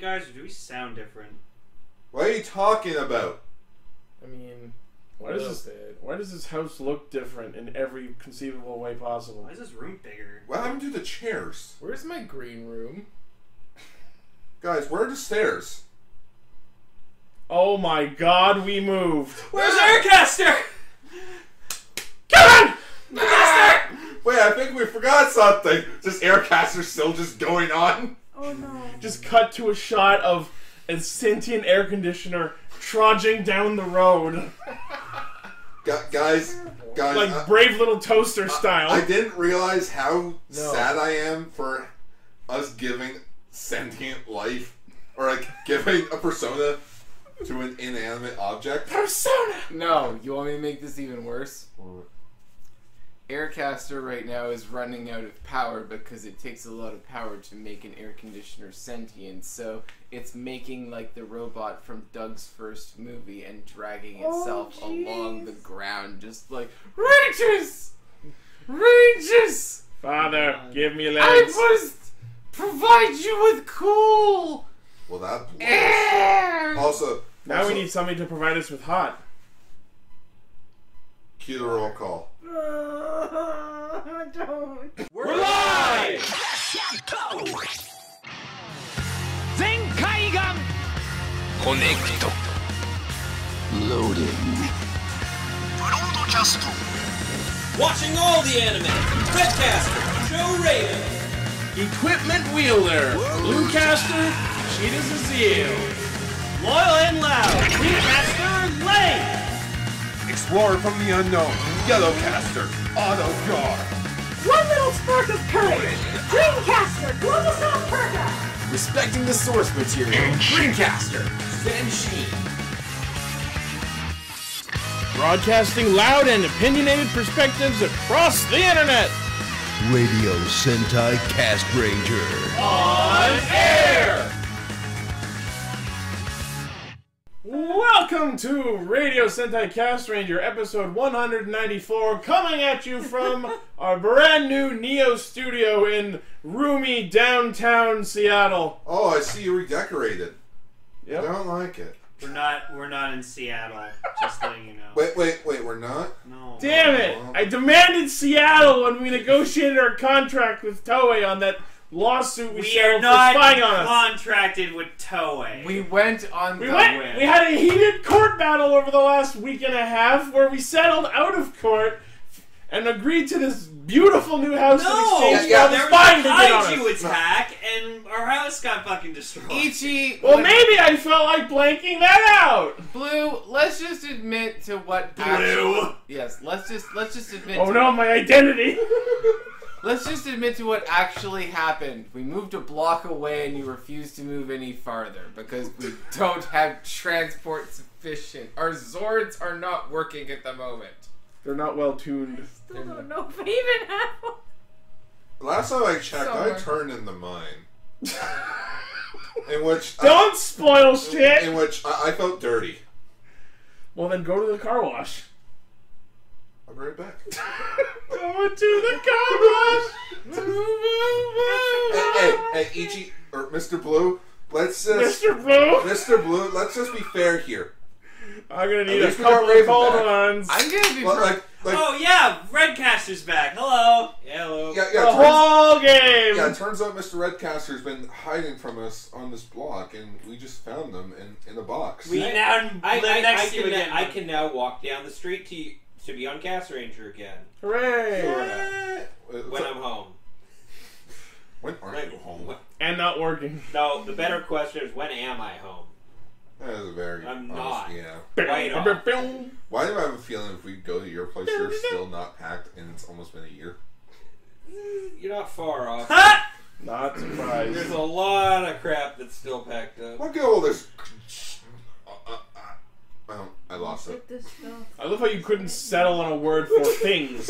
guys, or do we sound different? What are you talking about? I mean, why does this house look different in every conceivable way possible? Why is this room bigger? What happened to the chairs? Where's my green room? Guys, where are the stairs? Oh my god, we moved. Where's Aircaster? Come on! Wait, I think we forgot something. This Aircaster still just going on? Oh no. Just cut to a shot of a sentient air conditioner trudging down the road. Guys, like Brave Little Toaster style. I didn't realize how sad I am for us giving sentient life, or like giving a persona to an inanimate object. Persona! No, you want me to make this even worse? Aircaster right now is running out of power because it takes a lot of power to make an air conditioner sentient, so it's making like the robot from Doug's first movie and dragging itself along the ground, just like Rangers! Rangers! Father, give me legs. I must provide you with cool Well, that air! also, Now we need somebody to provide us with hot. cue the roll call. Don't. We're live! Zenkaigan Connect Loading Broadcast Watching all the anime. Redcaster, Joe Raven. Equipment wielder, Bluecaster, Cheetah Zazil. Loyal and loud. Greencaster, Lane. Explorer from the unknown, Yellowcaster, Auto Guard. One little spark of courage. Dreamcaster, Global South Perka. Respecting the source material, Greencaster, Xenshin. Broadcasting loud and opinionated perspectives across the internet. Radio Sentai Castranger. On air! Welcome to Radio Sentai Castranger, episode 194, coming at you from our brand new Neo studio in roomy downtown Seattle. Oh, I see you redecorated. Yep. I don't like it. We're not in Seattle. Just letting you know. Wait, we're not? No. Damn it! I demanded Seattle when we negotiated our contract with Toei on that lawsuit we settled for spying on us. Contracted with Toei. We went on We the went. We had a heated court battle over the last week and a half, where we settled out of court and agreed to this beautiful new house in exchange for all the there spying was a they did on us. kaiju attack, and our house got fucking destroyed. Ichi, Well, maybe I felt like blanking that out. Blue, let's just admit to what yes, let's just admit Oh no, my identity. let's just admit to what actually happened. We moved a block away and you refused to move any farther because we don't have transport sufficient. Our Zords are not working at the moment. They're not well tuned. Still don't know if I even have one. Last time I checked, Somewhere. I turned in the mine. In which Don't spoil shit. In which I felt dirty. Well, then go to the car wash. I'll be right back. Go to the car wash. Hey, Ichi or Mr. Blue, let's just Mr. Blue. Mr. Blue, let's just be fair here. I'm gonna need At a least we got couple of Raven cold back. ones. I'm gonna be Well, like, Oh yeah, Redcaster's back. Hello. Yeah, hello. yeah, The whole game. yeah. It turns out Mr. Redcaster's been hiding from us on this block, and we just found them in a box. We now live next to you again. I can now walk down the street to be on Castranger again Hooray! when I'm home. When aren't you home? And not working. No, the better question is when am I home? That is a very I'm honest- not. Yeah. Right on. Why do I have a feeling if we go to your place, you're still not packed, and it's almost been a year? You're not far off. Not surprised. There's a lot of crap that's still packed up. Look at all this. Well, I lost it. Get this stuff. I love how you couldn't settle on a word for things.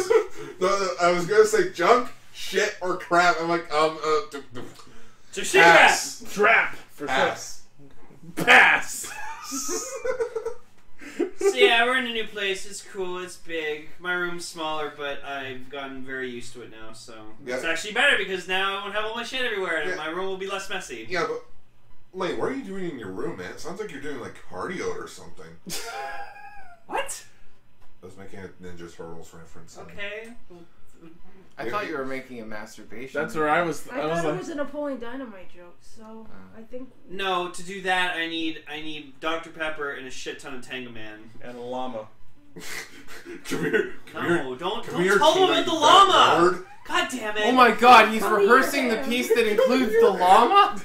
No, I was gonna say junk, shit, or crap. I'm like, So shit pass. Trap for Pass. sure. Pass. So yeah, we're in a new place. It's cool. It's big. My room's smaller, but I've gotten very used to it now. So Yeah. it's actually better because now I won't have all my shit everywhere, and Yeah. my room will be less messy. Yeah, but Lane, what are you doing in your room, man? It sounds like you're doing like cardio or something. What? I was making a Ninja Turtles reference. Okay. I thought you were making a masturbation. That's where I was. I thought it was a Napoleon Dynamite joke, so I think. No, to do that, I need Dr. Pepper and a shit ton of Tangaman. And a llama. Come here. No, don't tell here, them about the llama! God damn it! Oh my god, he's rehearsing the piece that includes the llama?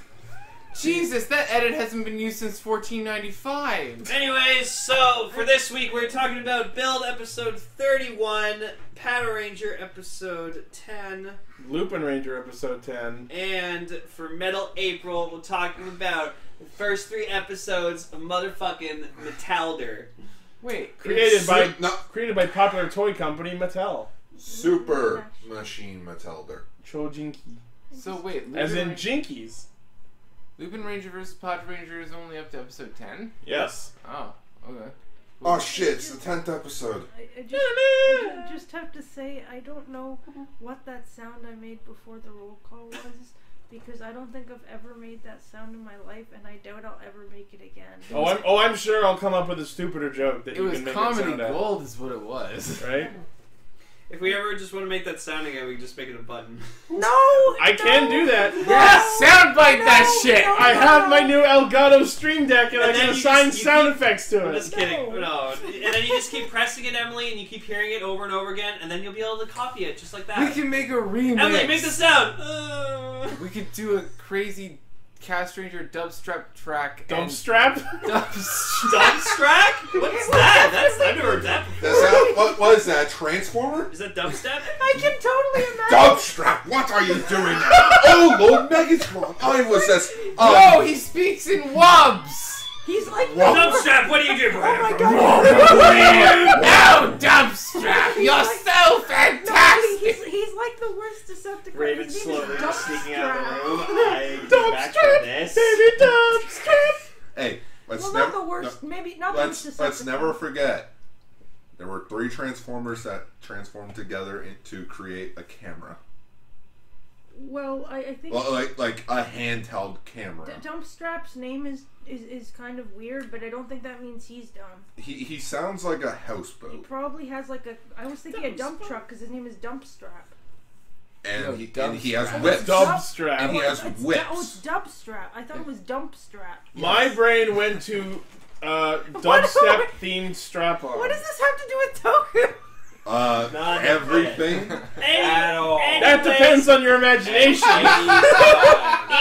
Jesus, that edit hasn't been used since 1495. Anyways, so for this week we're talking about Build episode 31, Patranger episode 10, Lupinranger episode 10. and for Metal April we're talking about the first 3 episodes of motherfucking Metalder. Wait, Created by popular toy company Mattel. Super Machine Metalder. Choujinki. so wait, As in Jinkies. Lupinranger vs. Patranger is only up to episode 10? Yes. Oh, okay. Oh shit, it's the 10th episode. I just have to say, I don't know what that sound I made before the roll call was, because I don't think I've ever made that sound in my life, and I doubt I'll ever make it again. I'm sure I'll come up with a stupider joke that It you was can make comedy it sound at. gold is what it was. Right? If we ever just want to make that sound again, we can just make it a button. No! I can do that. Yes, soundbite that shit! I have my new Elgato Stream Deck and I then can you assign just- you sound keep- effects to I'm it. just kidding. No. And then you just keep pressing it, Emily, and you keep hearing it over and over again, and then you'll be able to copy it just like that. We can make a remix. Emily, make the sound! We could do a crazy Castranger dubstrap track. Dump strap? Dubstrap? What's that? I've never heard that before. Is that, what is that, Transformer? Is that dubstep? I can totally imagine. Dubstrap, what are you doing? Oh Lord Megatron, I was just... No, he speaks in wubs! He's like Dubstrap, what do you do? Oh my god! No, Dubstrap! You're so fantastic! He's like the worst Decepticon. Raven His name is slowly just sneaking out of the Dubstrap. room. I get back from this. Baby dubstrap! Hey, let's Well, never... not the worst. no, Maybe not the worst Decepticon. let's never forget, there were 3 Transformers that transformed together to create a camera. Well, I think Well, like a handheld camera. Dumpstrap's name is kind of weird, but I don't think that means he's dumb. He sounds like a He houseboat, probably has like a. I was thinking a dump truck because his name is Dumpstrap. and No, he has Dumpstrap. whips. Dubstrap. And he has Oh, it's whips. Dumpstrap. I thought it was Dumpstrap. My brain went to dubstep themed strap on. What does this have to do with Toku? Not Everything. At all. That depends on your imagination.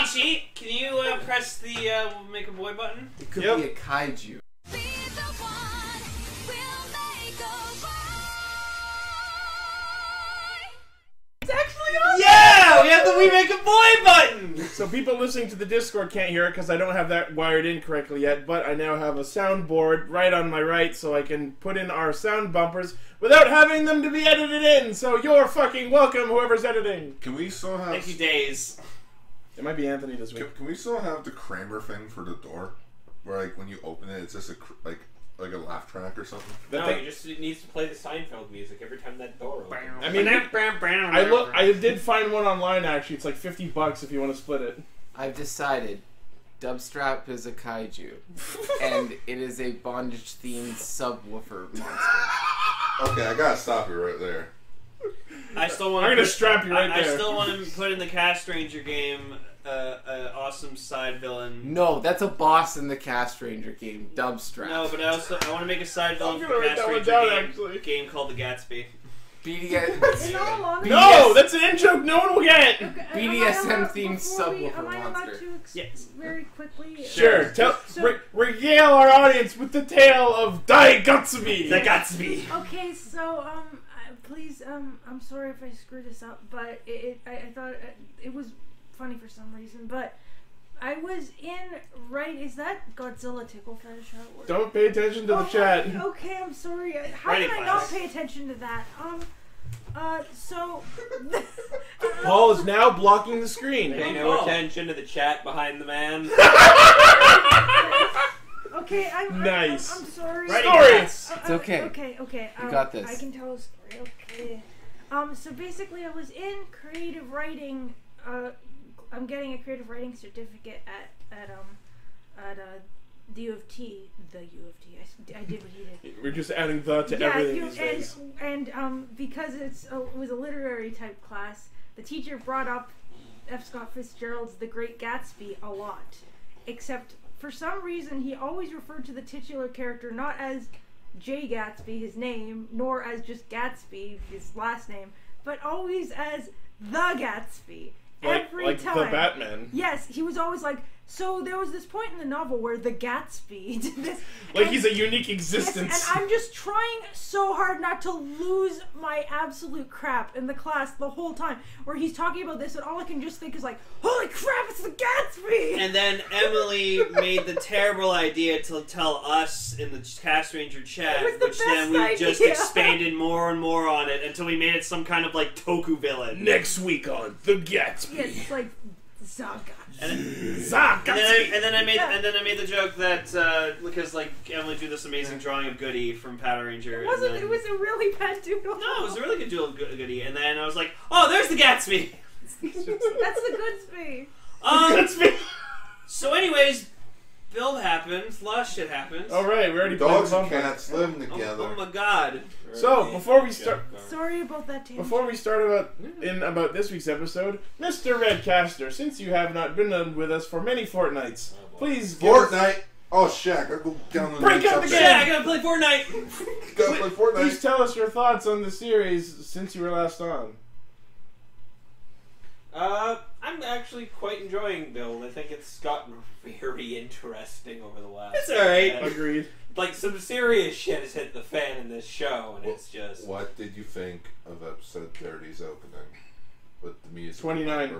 Ichi, can you press the make a boy button? It could Yep. be a kaiju. It's actually on. Yeah! We have the We Make a Boy button! So people listening to the Discord can't hear it because I don't have that wired in correctly yet, but I now have a soundboard right on my right so I can put in our sound bumpers without having them to be edited in. So you're fucking welcome, whoever's editing. Can we still have? Thank you, Days. It might be Anthony this week. Can we still have the Kramer thing for the door, where like when you open it, it's just like a laugh track or something? No, it needs to play the Seinfeld music every time that door opens. I mean, I did find one online actually. It's like $50 if you want to split it. I've decided Dubstrap is a kaiju. And it is a bondage-themed subwoofer monster. Okay, I gotta stop you right there. I still want. I'm gonna strap you right I there. still want to put in the Castranger game an awesome side villain. No, that's a boss in the Castranger game, Dubstrap. No, but I want to make a side villain I'm for gonna write that one Castranger down, game, actually. game called the Gatsby. BDS, In all honesty, No, that's an in joke no one will get. okay, BDSM themed subwoofer subwoofer Am I allowed monster. to Yes. very quickly? Sure, So- regale our audience with the tale of Daigatsubi. The Gatsby. Okay, so please, I'm sorry if I screwed this up, but I thought it was funny for some reason, but I was in is that Godzilla tickle fetish artwork? Don't pay attention to the chat. Okay, I'm sorry. How Writing can I class. not pay attention to that? So Paul is now blocking the screen. Pay no attention to the chat behind the man. okay, I'm Nice. I'm sorry. Writing Stories. class. It's okay. Okay. You got this. I can tell a story. Okay. So basically, I was in creative writing. I'm getting a creative writing certificate at at the U of T. The U of T. I did what he did. We're just adding the to everything these days. And because it was a literary type class, the teacher brought up F. Scott Fitzgerald's The Great Gatsby a lot. Except, for some reason, he always referred to the titular character not as J. Gatsby, his name, nor as just Gatsby, his last name, but always as the Gatsby. Every time. Like the Batman. Yes, he was always like, so there was this point in the novel where the Gatsby did this. Like he's a unique existence. Yes, and I'm just trying so hard not to lose my absolute crap in the class the whole time, where he's talking about this, and all I can just think is like, holy crap, it's the Gatsby! And then Emily made the terrible idea to tell us in the Castranger chat, which then we just expanded more and more on it until we made it some kind of like Toku villain. Next week on The Gatsby. Yes, it's like Zaga. And then I made the joke that because like Emily drew this amazing drawing of Goody from Patranger. It wasn't. It was a really bad doodle. No, it was a really good doodle of Goody. And then I was like, oh, there's the Gatsby. That's the Goodsby. Gatsby. So, anyways, build happens. A lot of shit happens. All right, we already Dogs played and cats living together. Oh my god. So before we start, sorry about that. Tangent. Before we start about this week's episode, Mr. Redcaster, since you have not been with us for many fortnights, please give Fortnite. Oh shit! I gotta go down the break out the game. Yeah, I gotta play Fortnite. Gotta play Fortnite. Please tell us your thoughts on the series since you were last on. I'm actually quite enjoying Build. I think it's gotten very interesting over the last. It's alright. Agreed. Like, some serious shit has hit the fan in this show, and it's just... What did you think of episode 30's opening? With the music? 29.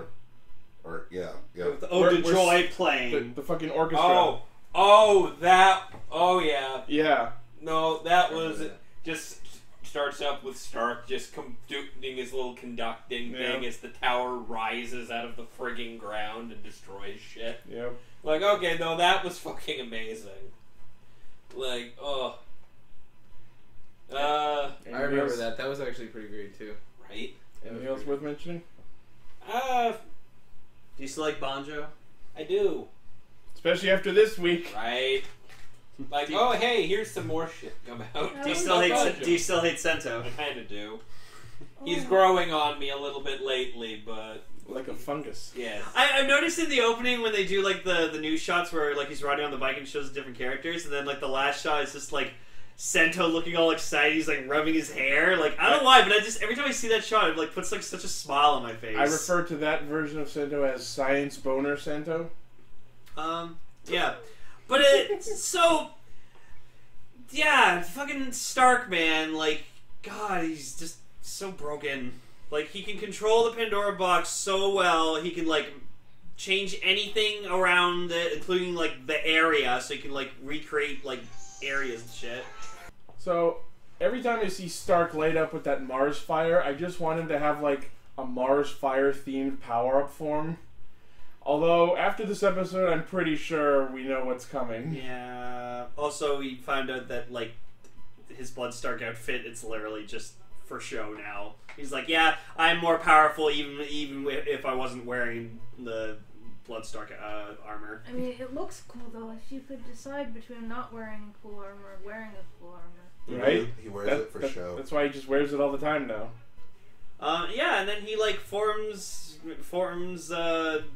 Or yeah. With the Ode to Joy playing. The fucking orchestra. Oh, yeah. Yeah. No, that was... Just starts up with Stark just doing his little conducting thing as the tower rises out of the frigging ground and destroys shit. Yep. Like, okay, no, that was fucking amazing. Like, I remember that. That was actually pretty great too. Right? Anything else worth mentioning? Do you still like Banjo? I do. Especially after this week. Right? Like, oh, hey, here's some more shit come out. Do you still hate Sento? I kind of do. He's growing on me a little bit lately, but... Like a fungus. Yes. I've noticed in the opening when they do like the news shots where like he's riding on the bike and shows different characters, and then like the last shot is just like Sento looking all excited. He's like rubbing his hair. Like I don't know why, but I just every time I see that shot, it like puts like such a smile on my face. I refer to that version of Sento as Science Boner Sento. Yeah, but it's so yeah, fucking Stark, man. Like God, he's just so broken. Like, he can control the Pandora box so well, he can, like, change anything around it, including, like, the area, so he can, like, recreate, like, areas and shit. So, every time I see Stark light up with that Mars fire, I just want him to have, like, a Mars fire-themed power-up form. Although, after this episode, I'm pretty sure we know what's coming. Yeah. Also, we found out that, like, his Bloodstark outfit, it's literally just for show now. He's like, yeah, I'm more powerful even if I wasn't wearing the Bloodstark armor. I mean, it looks cool though. If you could decide between not wearing cool armor or wearing a cool armor. Right? He wears it for show. That's why he just wears it all the time now. Yeah, and then he like forms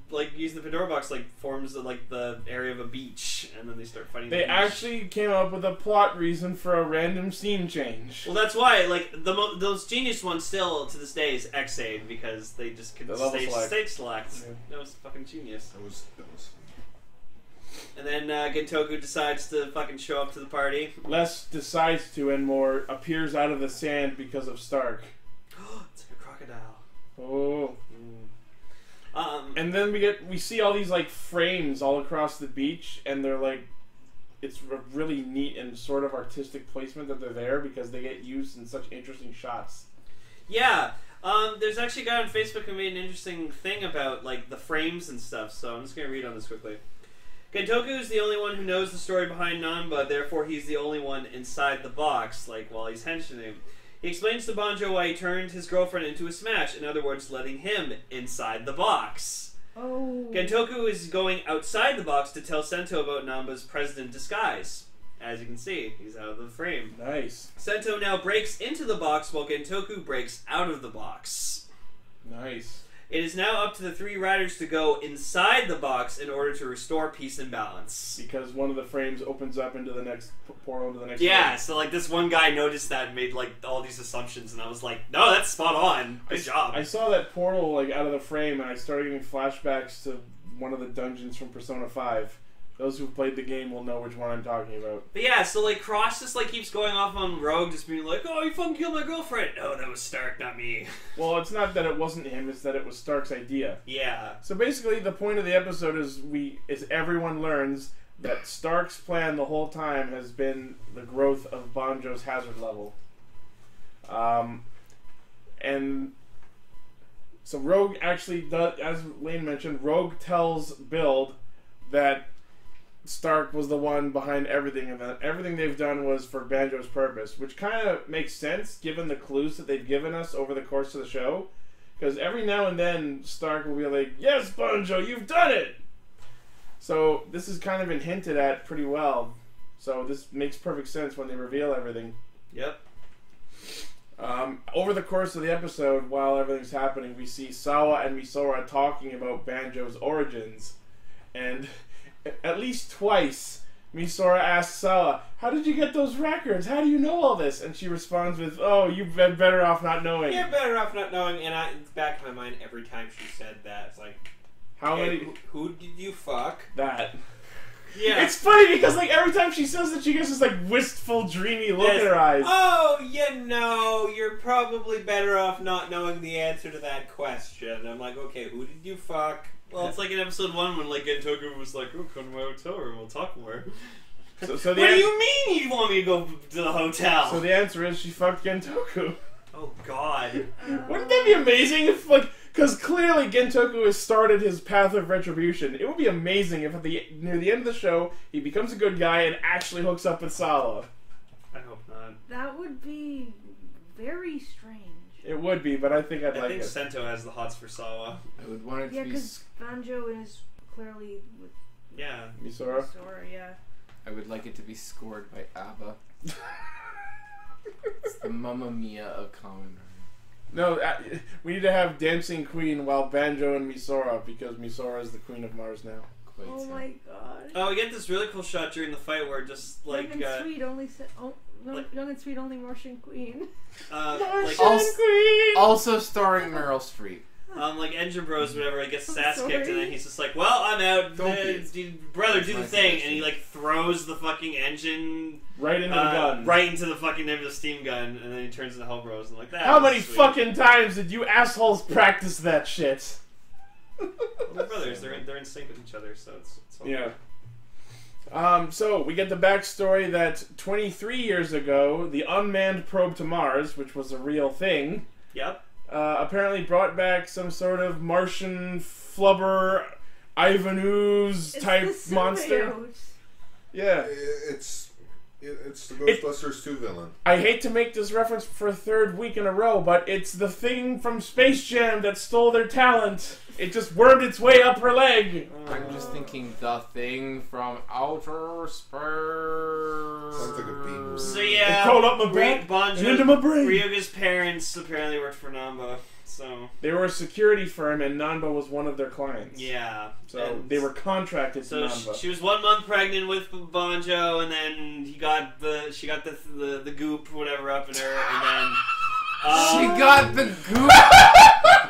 like using the Pandora box, like forms like the area of a beach, and then they start fighting. They actually came up with a plot reason for a random scene change. Well, that's why like those genius ones still to this day is X-Aid because they just could stage select. Yeah. That was fucking genius. That was. And then Gentoku decides to fucking show up to the party. Less decides to and more appears out of the sand because of Stark. It's like a crocodile. Oh. And then we see all these like frames all across the beach, and they're like, it's really neat and sort of artistic placement that they're there because they get used in such interesting shots. Yeah. There's actually a guy on Facebook who made an interesting thing about like the frames and stuff, so I'm just gonna read on this quickly. Gentoku is the only one who knows the story behind Nanba, therefore he's the only one inside the box, like while he's henching. He explains to Banjo why he turned his girlfriend into a smash, in other words, letting him inside the box. Oh. Gentoku is going outside the box to tell Sento about Namba's president disguise. As you can see, he's out of the frame. Nice. Sento now breaks into the box while Gentoku breaks out of the box. Nice. It is now up to the 3 riders to go inside the box in order to restore peace and balance. Because one of the frames opens up into the next portal into the next. Yeah, frame. so like this one guy noticed that and made like all these assumptions, and I was like, no, that's spot on. Good job. I saw that portal like out of the frame, and I started getting flashbacks to one of the dungeons from Persona 5. Those who've played the game will know which one I'm talking about. But yeah, so like Cross just like keeps going off on Rogue, just being like, "Oh, you fucking killed my girlfriend." No, that was Stark, not me. Well, it's not that it wasn't him; it's that it was Stark's idea. Yeah. So basically, the point of the episode is everyone learns that Stark's plan the whole time has been the growth of Banjo's hazard level. And so Rogue actually does, as Lane mentioned, Rogue tells Build that Stark was the one behind everything, and that everything they've done was for Banjo's purpose, which kind of makes sense given the clues that they've given us over the course of the show. Because every now and then, Stark will be like, "Yes, Banjo, you've done it!" So this has kind of been hinted at pretty well. So this makes perfect sense when they reveal everything. Yep. Over the course of the episode, while everything's happening, we see Sawa and Misora talking about Banjo's origins. And at least twice, Misora asks Sawa, "How did you get those records? How do you know all this?" And she responds with, "Oh, you've been better off not knowing." You're better off not knowing, and it's back in my mind every time she said that. It's like, How hey, many... who did you fuck? That. Yeah. It's funny because like every time she says that, she gets this like wistful, dreamy look in her eyes. Oh, you're probably better off not knowing the answer to that question. I'm like, okay, who did you fuck? Well, it's like in episode 1 when like Gentoku was like, "Oh, come to my hotel room, we'll talk more." So What do you mean you want me to go to the hotel? So the answer is she fucked Gentoku. Oh God. Wouldn't that be amazing if like... Because clearly Gentoku has started his path of retribution. It would be amazing if near the end of the show, he becomes a good guy and actually hooks up with Sawa. I hope not. That would be very strange. It would be, but I think I'd I like think it. Sento has the hots for Sawa. I would want it Yeah, to be. because Banjo is clearly with Yeah. Misora? Sora, yeah. I would like it to be scored by ABBA. It's the Mamma Mia of Kamen. No, we need to have Dancing Queen while Banjo and Misora, because Misora is the Queen of Mars now. Oh my god. Oh, we get this really cool shot during the fight where just like Young and Sweet only Young and Sweet only Martian Queen. like Also starring Meryl Streep. like Engine Bros, whatever. He gets his I'm ass kicked, and sorry. then he's just like, "Well, I'm out. Brother, do the my thing." suggestion. And he like throws the fucking engine Right into the gun. right into the fucking end of the steam gun, and then he turns into Hell Bros and like that. How was many sweet. fucking times did you assholes practice that shit? Well, they're brothers. They're in sync with each other, so it's all Yeah. So we get the backstory that 23 years ago, the unmanned probe to Mars, which was a real thing, Yep. apparently brought back some sort of Martian flubber, Ivan Ooze type It's the monster. symbiote. Yeah. It's the Ghostbusters 2 villain. I hate to make this reference for a third week in a row, but it's the thing from Space Jam that stole their talent. It just wormed its way up her leg. I'm just thinking the thing from outer space. Sounds like a B movie. So yeah, It crawled up my back and into my brain. Ryuga's parents apparently worked for Namba, so They were a security firm, and Nanba was one of their clients. yeah. So And they were contracted to So Nanba. she was 1 month pregnant with Banjo, and then she got the goop whatever up in her, and then She got the goop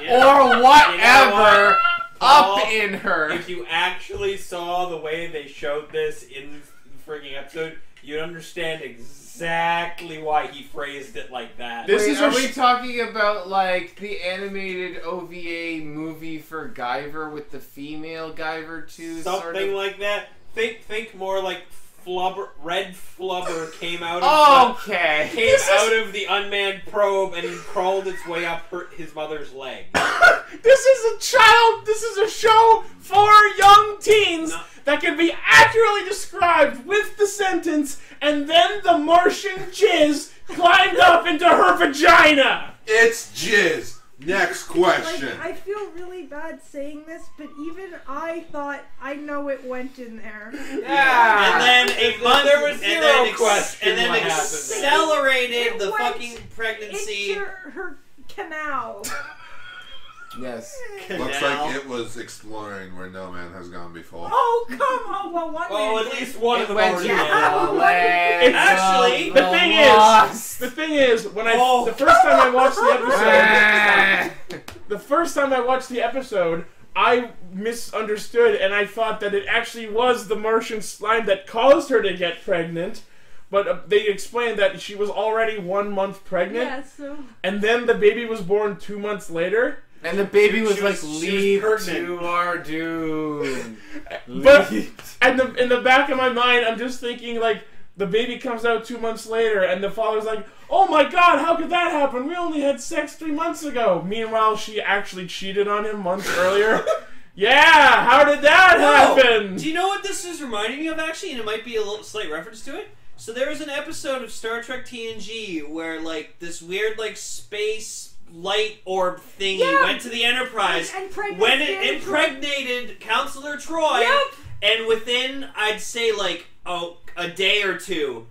yeah. or whatever Paul, up in her. If you actually saw the way they showed this in the freaking episode, you'd understand exactly why he phrased it like that. This Wait, is are a we talking about like the animated OVA movie for Guyver with the female Guyver too? Something sort of? like that. Think more like Red Flubber came out of the unmanned probe and crawled its way up his mother's leg. This is a show for young teens that can be accurately described with the sentence, and then the Martian jizz climbed up into her vagina. It's jizz. Next question. Like, I feel really bad saying this, but even I thought I know it went in there. Yeah. And then a month, there was zero question. and then what happened accelerated It the went fucking pregnancy. into her canal. Yes. Looks like it was exploring where no man has gone before. Oh, come on. Well, one Well, man at did. least one of them went already down. went. Actually, The thing is, when the first time I watched the episode, the first time I watched the episode, I misunderstood and I thought that it actually was the Martian slime that caused her to get pregnant. But they explained that she was already 1 month pregnant, Yeah, so... and then the baby was born 2 months later. And the baby was like, she leave was pregnant. to our doom. But in the back of my mind, I'm just thinking like the baby comes out 2 months later, and the father's like, "Oh my God, how could that happen? We only had sex 3 months ago." Meanwhile, she actually cheated on him months earlier. Yeah, how did that happen? Do you know what this is reminding me of, actually? And it might be a little slight reference to it. So there was an episode of Star Trek TNG where, like, this weird, like, space light orb thingy went to the Enterprise. When it impregnated Counselor Troy. Yep. And within, I'd say, like, a day or two,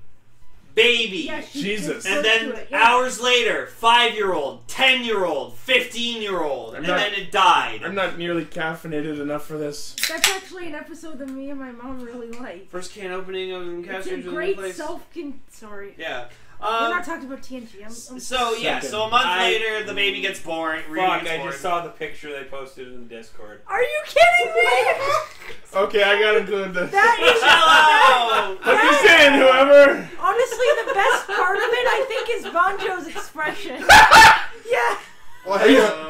baby. Yeah, she Jesus. did And go then to it, yeah. hours later, 5-year-old, 10-year-old, 15-year-old, and not- then it died. I'm not nearly caffeinated enough for this. That's actually an episode that me and my mom really like. First can opening of It's a Castranger great place. Sorry. Yeah. We're not talking about TNG. I'm So yeah, so a month later, the baby gets born. Fuck, I just saw the picture they posted in the Discord. Are you kidding me? Okay, I gotta include this. That is Hello! Put this in, whoever. honestly the best part of it. I think is Banjo's expression. Yeah.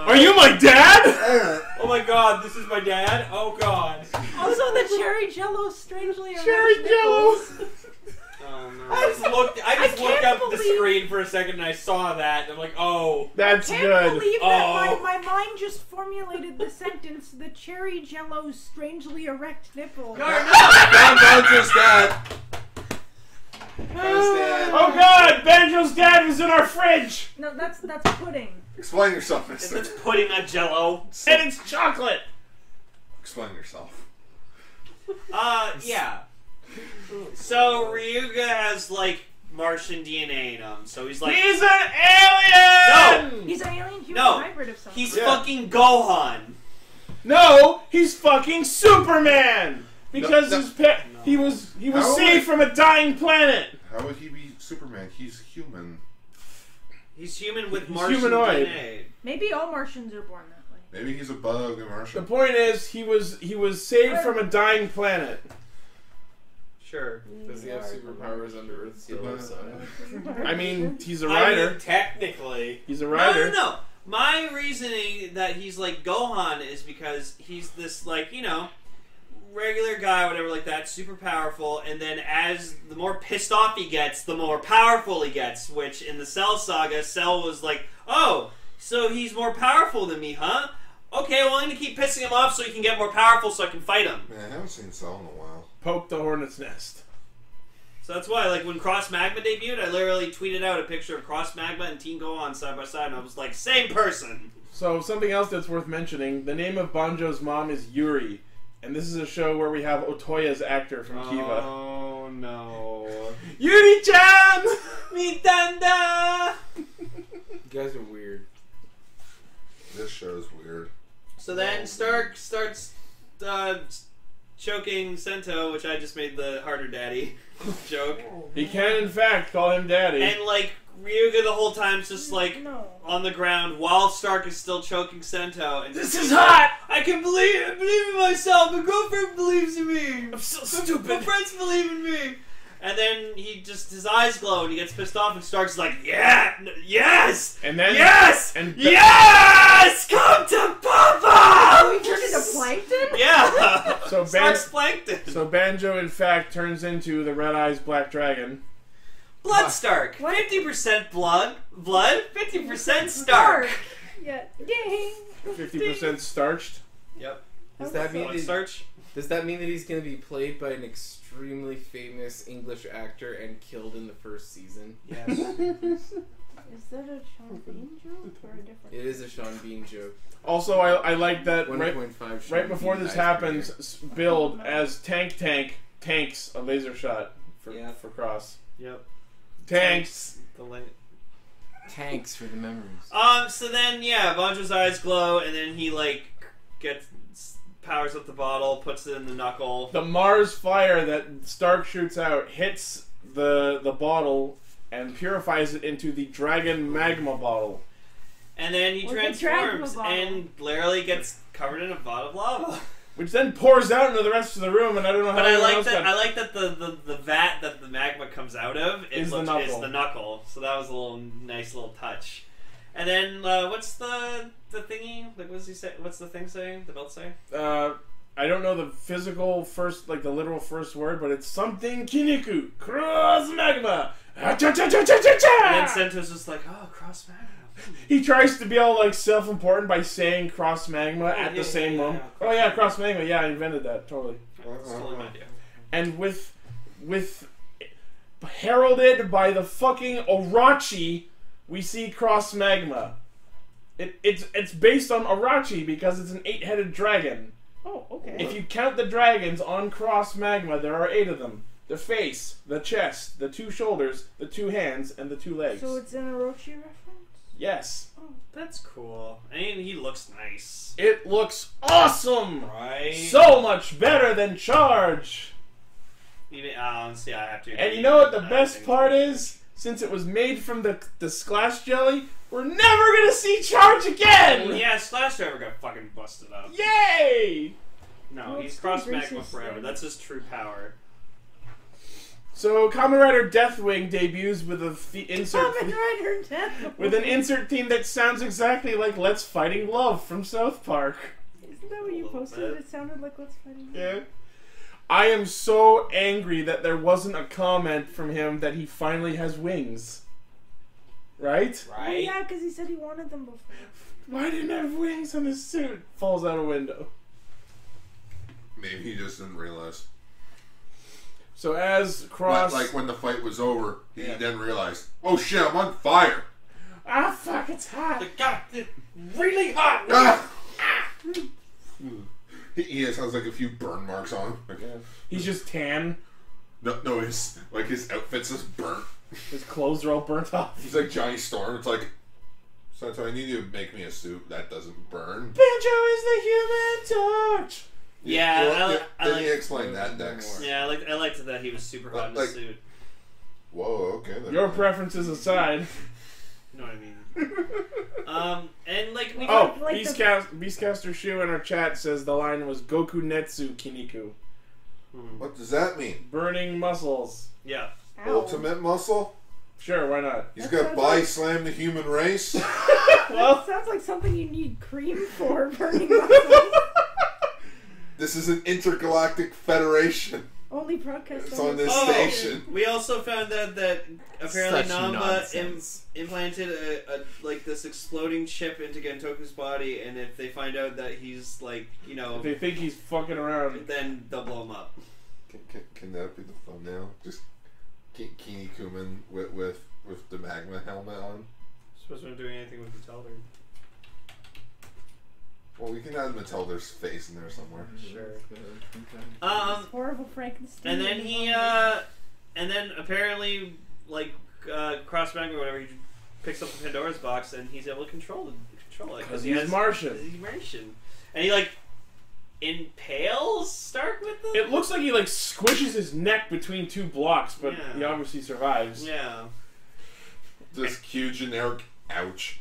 Are you my dad? Oh my God, this is my dad. Oh God. Also, the cherry jello strangely Cherry arranged Jello. nipples. Oh no. I just looked can't up the believe- screen for a second and I saw that and I'm like, oh. That's Can't good. believe that Oh. my mind just formulated the sentence: the cherry jello's strangely erect nipple. Banjo's dad. Oh God, Banjo's dad is in our fridge, No, that's pudding. Explain yourself, It's mister. pudding on Jello. and it's chocolate. Explain yourself. Yeah. So Ryuga has like Martian DNA in him, so he's like He's an alien. No! He's an alien human No, hybrid of some he's sort. fucking Gohan. No, he's fucking Superman because No. he was How saved from a dying planet. How would he be Superman? He's human. He's human with He's Martian humanoid. DNA. Maybe all Martians are born that way. Maybe he's a bug, a The Martian. point is, he was saved from a dying planet. Sure. Does he have superpowers under Earth's yellow sun? I mean, he's a I rider. mean, technically. He's a No, rider. no. My reasoning that he's like Gohan is because he's this, like, you know, regular guy, whatever, like that, super powerful, and then as the more pissed off he gets, the more powerful he gets, which in the Cell saga, Cell was like, oh, so he's more powerful than me, huh? Okay, well, I'm going to keep pissing him off so he can get more powerful so I can fight him. Man, I haven't seen Cell in a while. Poke the hornet's nest. So that's why, like, when Cross Magma debuted, I literally tweeted out a picture of Cross Magma and Teen Gohan side by side, and I was like, same person. So something else that's worth mentioning: the name of Banjo's mom is Yuri, and this is a show where we have Otoya's actor from Kiva. Oh no. Yuri-chan! Mitanda! You guys are weird. This show's weird. So then Stark starts choking Sento, which I just made the harder daddy joke. He can, in fact, call him daddy. And, like, Ryuga the whole time's just, like, No. on the ground while Stark is still choking Sento. And This he's is like, hot! I believe in myself! My girlfriend believes in me! I'm so My stupid! friends believe in me! And then he just, his eyes glow and he gets pissed off and Stark's like, yeah! Yes! And then... Yes! And Yes! Come to Papa! Oh, he turned into plankton? Yeah! So Stark's plankton. So Banjo, in fact, turns into the Red Eyes Black Dragon. Blood Stark. 50% blood, 50% Stark. Yeah. Ding. 50% starched. Yep. Does that mean Blood that, starch. does that mean that he's going to be played by an extremely famous English actor and killed in the first season? Yes. Is that a Sean Bean joke or a different? It is a Sean Bean joke. Also, I like that right 1.5 right before this happens, build as tanks a laser shot for Cross. Yep. Tanks. Tanks for the memories. So then, Banjo's eyes glow, and then he, like, powers up the bottle, puts it in the knuckle. The Mars fire that Stark shoots out hits the bottle and purifies it into the Dragon Magma bottle. And then he transforms and literally gets covered in a vat of lava. Which then pours out into the rest of the room, and I don't know how. But I like that the vat that the magma comes out of is the knuckle. So that was a nice little touch. And then what's the thingy? Like, what does he say? What's the thing saying? The belt say? I don't know the physical first, like the literal first word, but it's something Kiniku Cross Magma. And then Sento's just like, oh, Cross Magma. He tries to be all like self-important by saying Cross Magma at the same moment. Oh yeah, Cross Magma. Yeah, I invented that totally. That's totally my idea. And with heralded by the fucking Orochi, we see Cross Magma. It's based on Orochi because it's an 8-headed dragon. Oh, okay. If you count the dragons on Cross Magma, there are 8 of them. The face, the chest, the 2 shoulders, the 2 hands, and the 2 legs. So it's an Orochi reference? Yes. Oh, that's cool. And he looks nice. It looks awesome! Right? So much better than Charge! Even, honestly, I have to. And you know what the best part is? Since it was made from the Splash Jelly, we're never gonna see Charge again! Yeah, Slash Driver got fucking busted up. Yay! No, well, he's Cross Magma forever. That's his true power. So, Kamen Rider Deathwing debuts with an insert theme that sounds exactly like Let's Fighting Love from South Park. Isn't that what you posted? It sounded like Let's Fighting Love. Yeah. I am so angry that there wasn't a comment from him that he finally has wings. Right? Right. Oh, yeah, because he said he wanted them before. Why didn't he have wings on his suit? Falls out a window. Maybe he just didn't realize. So as Cross... Like when the fight was over, he then realized, oh shit, I'm on fire! Ah, fuck, it's hot! It's really hot! Ah! He has like a few burn marks on him. Like, he's just tan. No, his outfit's just burnt. His clothes are all burnt off. He's like Johnny Storm. It's like, so I need you to make me a suit that doesn't burn. Banjo is the Human Torch! Yeah, I like. You explain that next. Yeah, I liked that he was super hot in his suit. Whoa, okay. Your preferences aside. You know what I mean? And like we Beastcaster Shu in our chat says the line was Goku Netsu Kiniku. What does that mean? Burning muscles. Yeah. Ultimate muscle? Sure, why not? He's got body slam the human race. Well, sounds like something you need cream for, burning muscles. This is an intergalactic federation. Only broadcast it's on this station. We also found out that apparently Such Namba nonsense. implanted a like this exploding chip into Gentoku's body, and if they find out that he's like, you know, if they think he's fucking around, then they'll blow him up. Can that be the thumbnail? Just Kinnikuman with the magma helmet on. Suppose we're not doing anything with Metalder. Well, we can add Metalder's face in there somewhere. Sure. Horrible Frankenstein. And then and then apparently, like Cross Magma or whatever, he picks up the Pandora's box and he's able to control it because he's Martian. He's Martian, and he like impales Stark with them. It looks like he like squishes his neck between 2 blocks, but he obviously survives. Yeah. This cute generic ouch.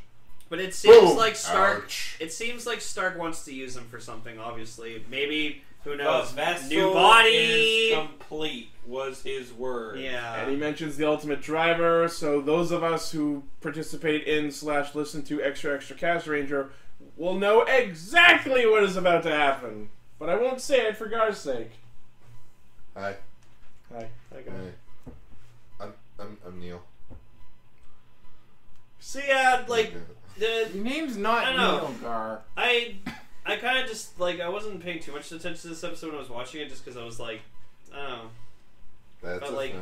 But it seems like Stark. Ouch. It seems like Stark wants to use him for something. Obviously, maybe who knows? Vessel New body. is complete was his word. Yeah. And he mentions the Ultimate Driver. So those of us who participate in / listen to Extra Castranger will know exactly what is about to happen. But I won't say it for Gar's sake. Hi. Hi. Hi, guys. I'm Neil. So yeah, like. Your name's not Neil, Gar. I kind of just like I wasn't paying too much attention to this episode when I was watching it, just because I was like, I don't know. That's but like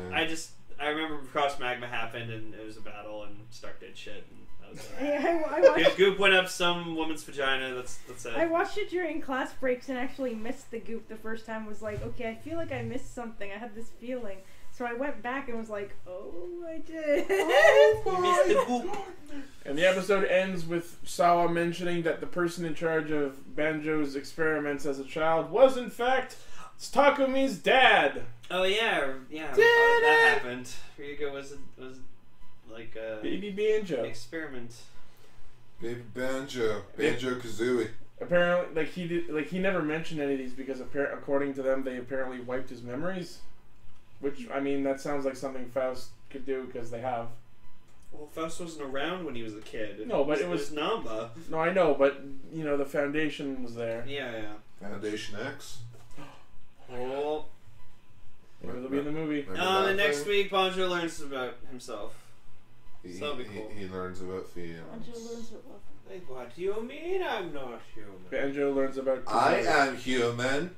I remember Cross Magma happened and it was a battle and Stark did shit. And that was it. I watched, Goop went up some woman's vagina. That's it. I watched it during class breaks and actually missed the goop the first time. Was like, okay, I feel like I missed something. I had this feeling. So I went back and was like, oh, I did. You missed the goop. And the episode ends with Sawa mentioning that the person in charge of Banjo's experiments as a child was, in fact, Takumi's dad. Oh yeah. That happened. Ryuga was like a Baby Banjo. experiment. Baby Banjo Kazooie. Apparently, he never mentioned any of these because according to them, they apparently wiped his memories. Which, I mean, that sounds like something Faust could do because they have. Well, Faust wasn't around when he was a kid. No, but it was Namba. No, I know, but you know the foundation was there. Yeah. Foundation X. Oh. Maybe it'll be in the movie. Remember And that next thing? week, Bonjo learns about himself. He, So that'll be cool. he learns about feelings. Like, what do you mean I'm not human? Banjo learns about. I am human.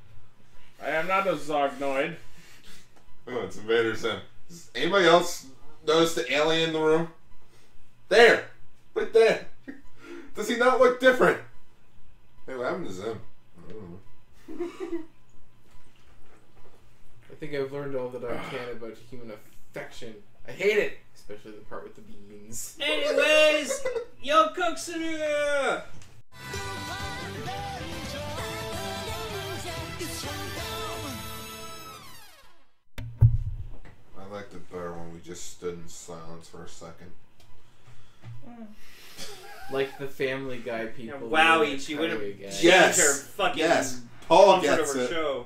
I am not a Zognoid. Oh, it's Invader Sim. Does anybody else notice the alien in the room? There! Right there! Does he not look different? Hey, what happened to Zim? I don't know. I think I've learned all that I can about human affection. I hate it, especially the part with the beans. Anyways, yo cooks in here! I liked it better when we just stood in silence for a second. Like the Family Guy people. Wow, doing Ichi it would have Cutaway Guy. Yes. her fucking Yes. Paul comfort gets of her it. show.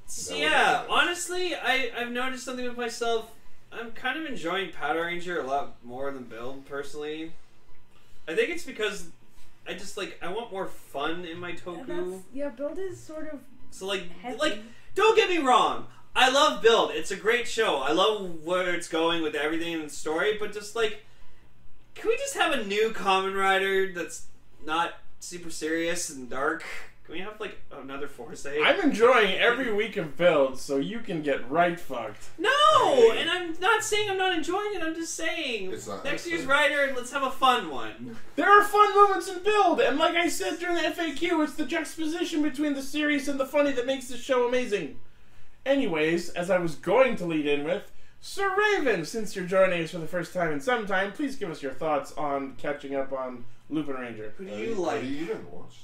So That yeah, would be honestly, I've noticed something with myself. I'm kind of enjoying Patranger a lot more than Build, personally. I think it's because I just, like, I want more fun in my Toku. Yeah, Build is sort of So, like, heavy. don't get me wrong. I love Build. It's a great show. I love where it's going with everything in the story, but just, like, can we just have a new Kamen Rider that's not super serious and dark? Can we have, like, another Force-Aid? I'm enjoying every week of builds, so you can get right fucked. No! And I'm not saying I'm not enjoying it, I'm just saying It's not next year's necessary. Rider, let's have a fun one. There are fun moments in build, and like I said during the FAQ, it's the juxtaposition between the serious and the funny that makes this show amazing. Anyways, as I was going to lead in with, Sir Raven, since you're joining us for the first time in some time, please give us your thoughts on catching up on Lupinranger. Who do you like? You didn't watch.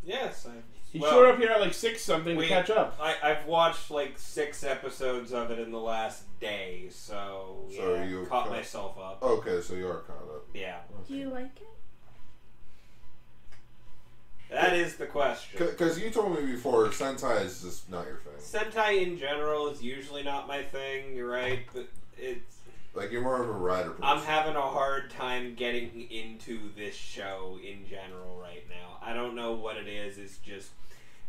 Yes, He showed up here at like 6 something to we- catch up. I've watched like 6 episodes of it in the last day, so So yeah, you caught caught- myself up. Okay, so you are caught up. Yeah, Do you like it? that is the question. Because you told me before, Sentai is just not your thing. Sentai in general is usually not my thing. You're right, but it's. Like, you're more of a rider person. I'm having a hard time getting into this show in general right now. I don't know what it is. It's just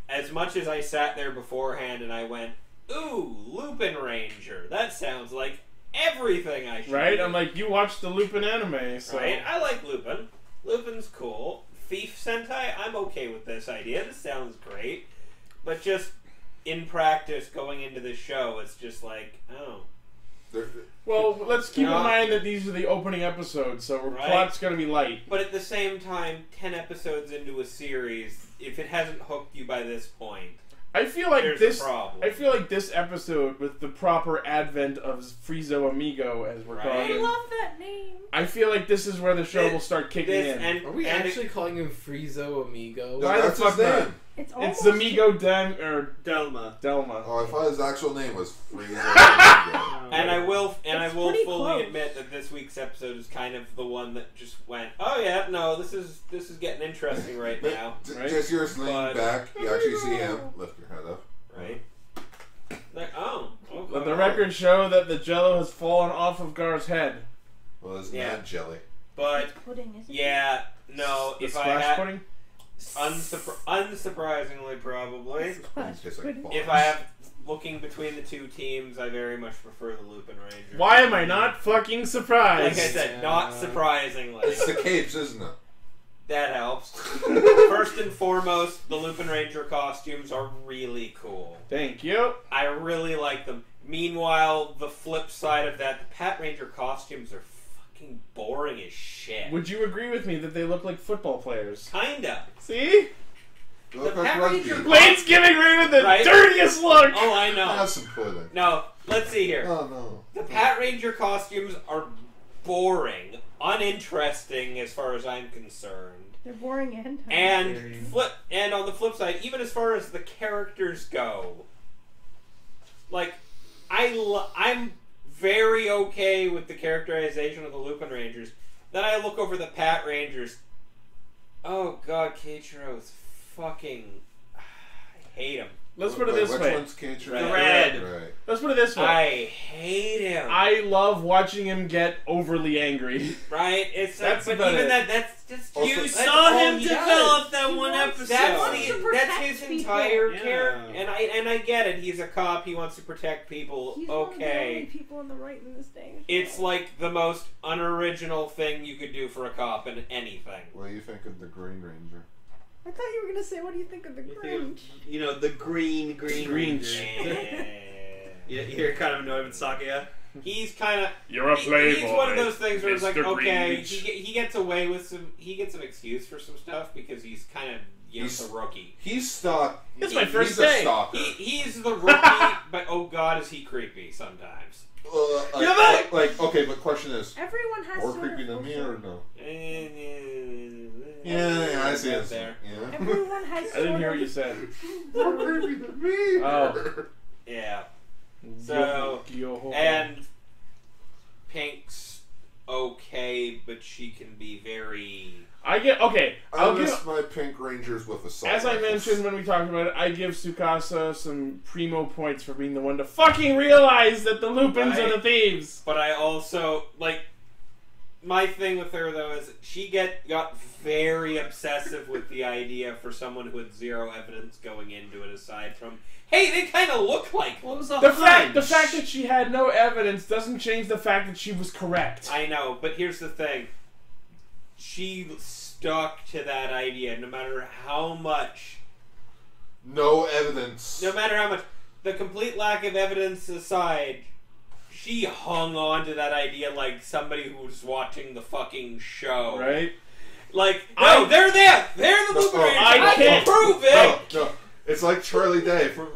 as much as I sat there beforehand and I went, "Ooh, Lupinranger. That sounds like everything I should." Right? do." I'm like, you watched the Lupin anime, so... Right? I like Lupin. Lupin's cool. Thief Sentai, I'm okay with this idea. This sounds great. But just in practice, going into this show, it's just like, oh. Well, let's keep in No. mind that these are the opening episodes, so Right. plot's gonna be light. But at the same time, 10 episodes into a series, if it hasn't hooked you by this point, I feel like there's this. a problem. I feel like this episode, with the proper advent of Freezo-Amigo, as we're Right. calling I him, love that name. I feel like this is where the show will start kicking This, in. and, Are we and actually calling him Freezo-Amigo? No, Why the that's his fuck not? name. It's It's almost Zamigo Delma. Delma. Oh, I thought his actual name was Freezo. And I will It's fully pretty close. admit that this week's episode is kind of the one that just went, oh yeah, no, this is getting interesting right now, Right? Just yours leaning But- back, you actually see him lift your head up. right? Like, oh, okay. Let the record show that the jello has fallen off of Gar's head. Well, it's Yeah. mad jelly. But pudding, isn't it? yeah, no, The if I splash had pudding? unsurprisingly probably. It tastes like balls. If I have looking between the two teams, I very much prefer the Lupinranger. Why am I not fucking Like I surprised? said, not surprisingly. It's the capes, isn't it? That helps. First and foremost, the Lupinranger costumes are really cool. Thank you. I really like them. Meanwhile, the flip side of that, the Patranger costumes are fucking boring as shit. Would you agree with me that they look like football players? Kinda. See? They look The like Patranger rugby. Blaine's giving Raven the Right? dirtiest look! Oh, I know. Have some pudding. No, let's see here. Oh no. The Patranger costumes are boring, uninteresting as far as I'm concerned. They're boring and And on the flip side, even as far as the characters go, like I'm very okay with the characterization of the Lupinrangers. Then I look over the Patrangers. Oh god, Keiichiro's fucking. I hate him. Let's put it this Which way. one's Keiichiro? The red. Right. Let's put it this way. I hate him. I love watching him get overly angry. Right? It's That's but about even it. that's just Also- You That's that's saw all him he develop does. that He one wants- episode. That's wants to that's protect his people. entire Yeah. character, and I get it. He's a cop. He wants to protect people. He's one of the only Okay, people on the right in this day. it's like the most unoriginal thing you could do for a cop in anything. What do you think of the Green Ranger? I thought you were gonna say, what do you think of the Grinch? You know, the green Grinch. Ranger. You're kind of annoyed with Sakuya. He's kind of You're a playboy. He's one of those things where it's like, Mr. okay, Grinch. he gets away with some. He gets an excuse for some stuff because he's kind of He's- a rookie. He's stuck. It's my first He's day. a stalker. He's the rookie, but oh god, is he creepy sometimes. Okay, but question is, Everyone has more sort creepy of than me or no? Yeah, I see up it. there. Yeah. Everyone has I didn't hear what you said. More creepy than me. Oh. Yeah. So, Yo-ho-ho. and Pink's okay, but she can be very. Okay. I I'll miss give. my Pink Rangers with assault As I rifles. mentioned when we talked about it, I give Tsukasa some primo points for being the one to fucking realize that the Lupins are the thieves. But I also like. My thing with her though is she got very obsessive with the idea for someone who had zero evidence going into it aside from, hey, they kind of look like. What was the The hunch? fact that she had no evidence doesn't change the fact that she was correct. I know, but here's the thing. She stuck to that idea no matter how much. No evidence. No matter how much. The complete lack of evidence aside, she hung on to that idea like somebody who was watching the fucking show. Right? Like, no, they're there! They're the No, Lupinrangers! I I can't- can prove it! No. It's like Charlie Day from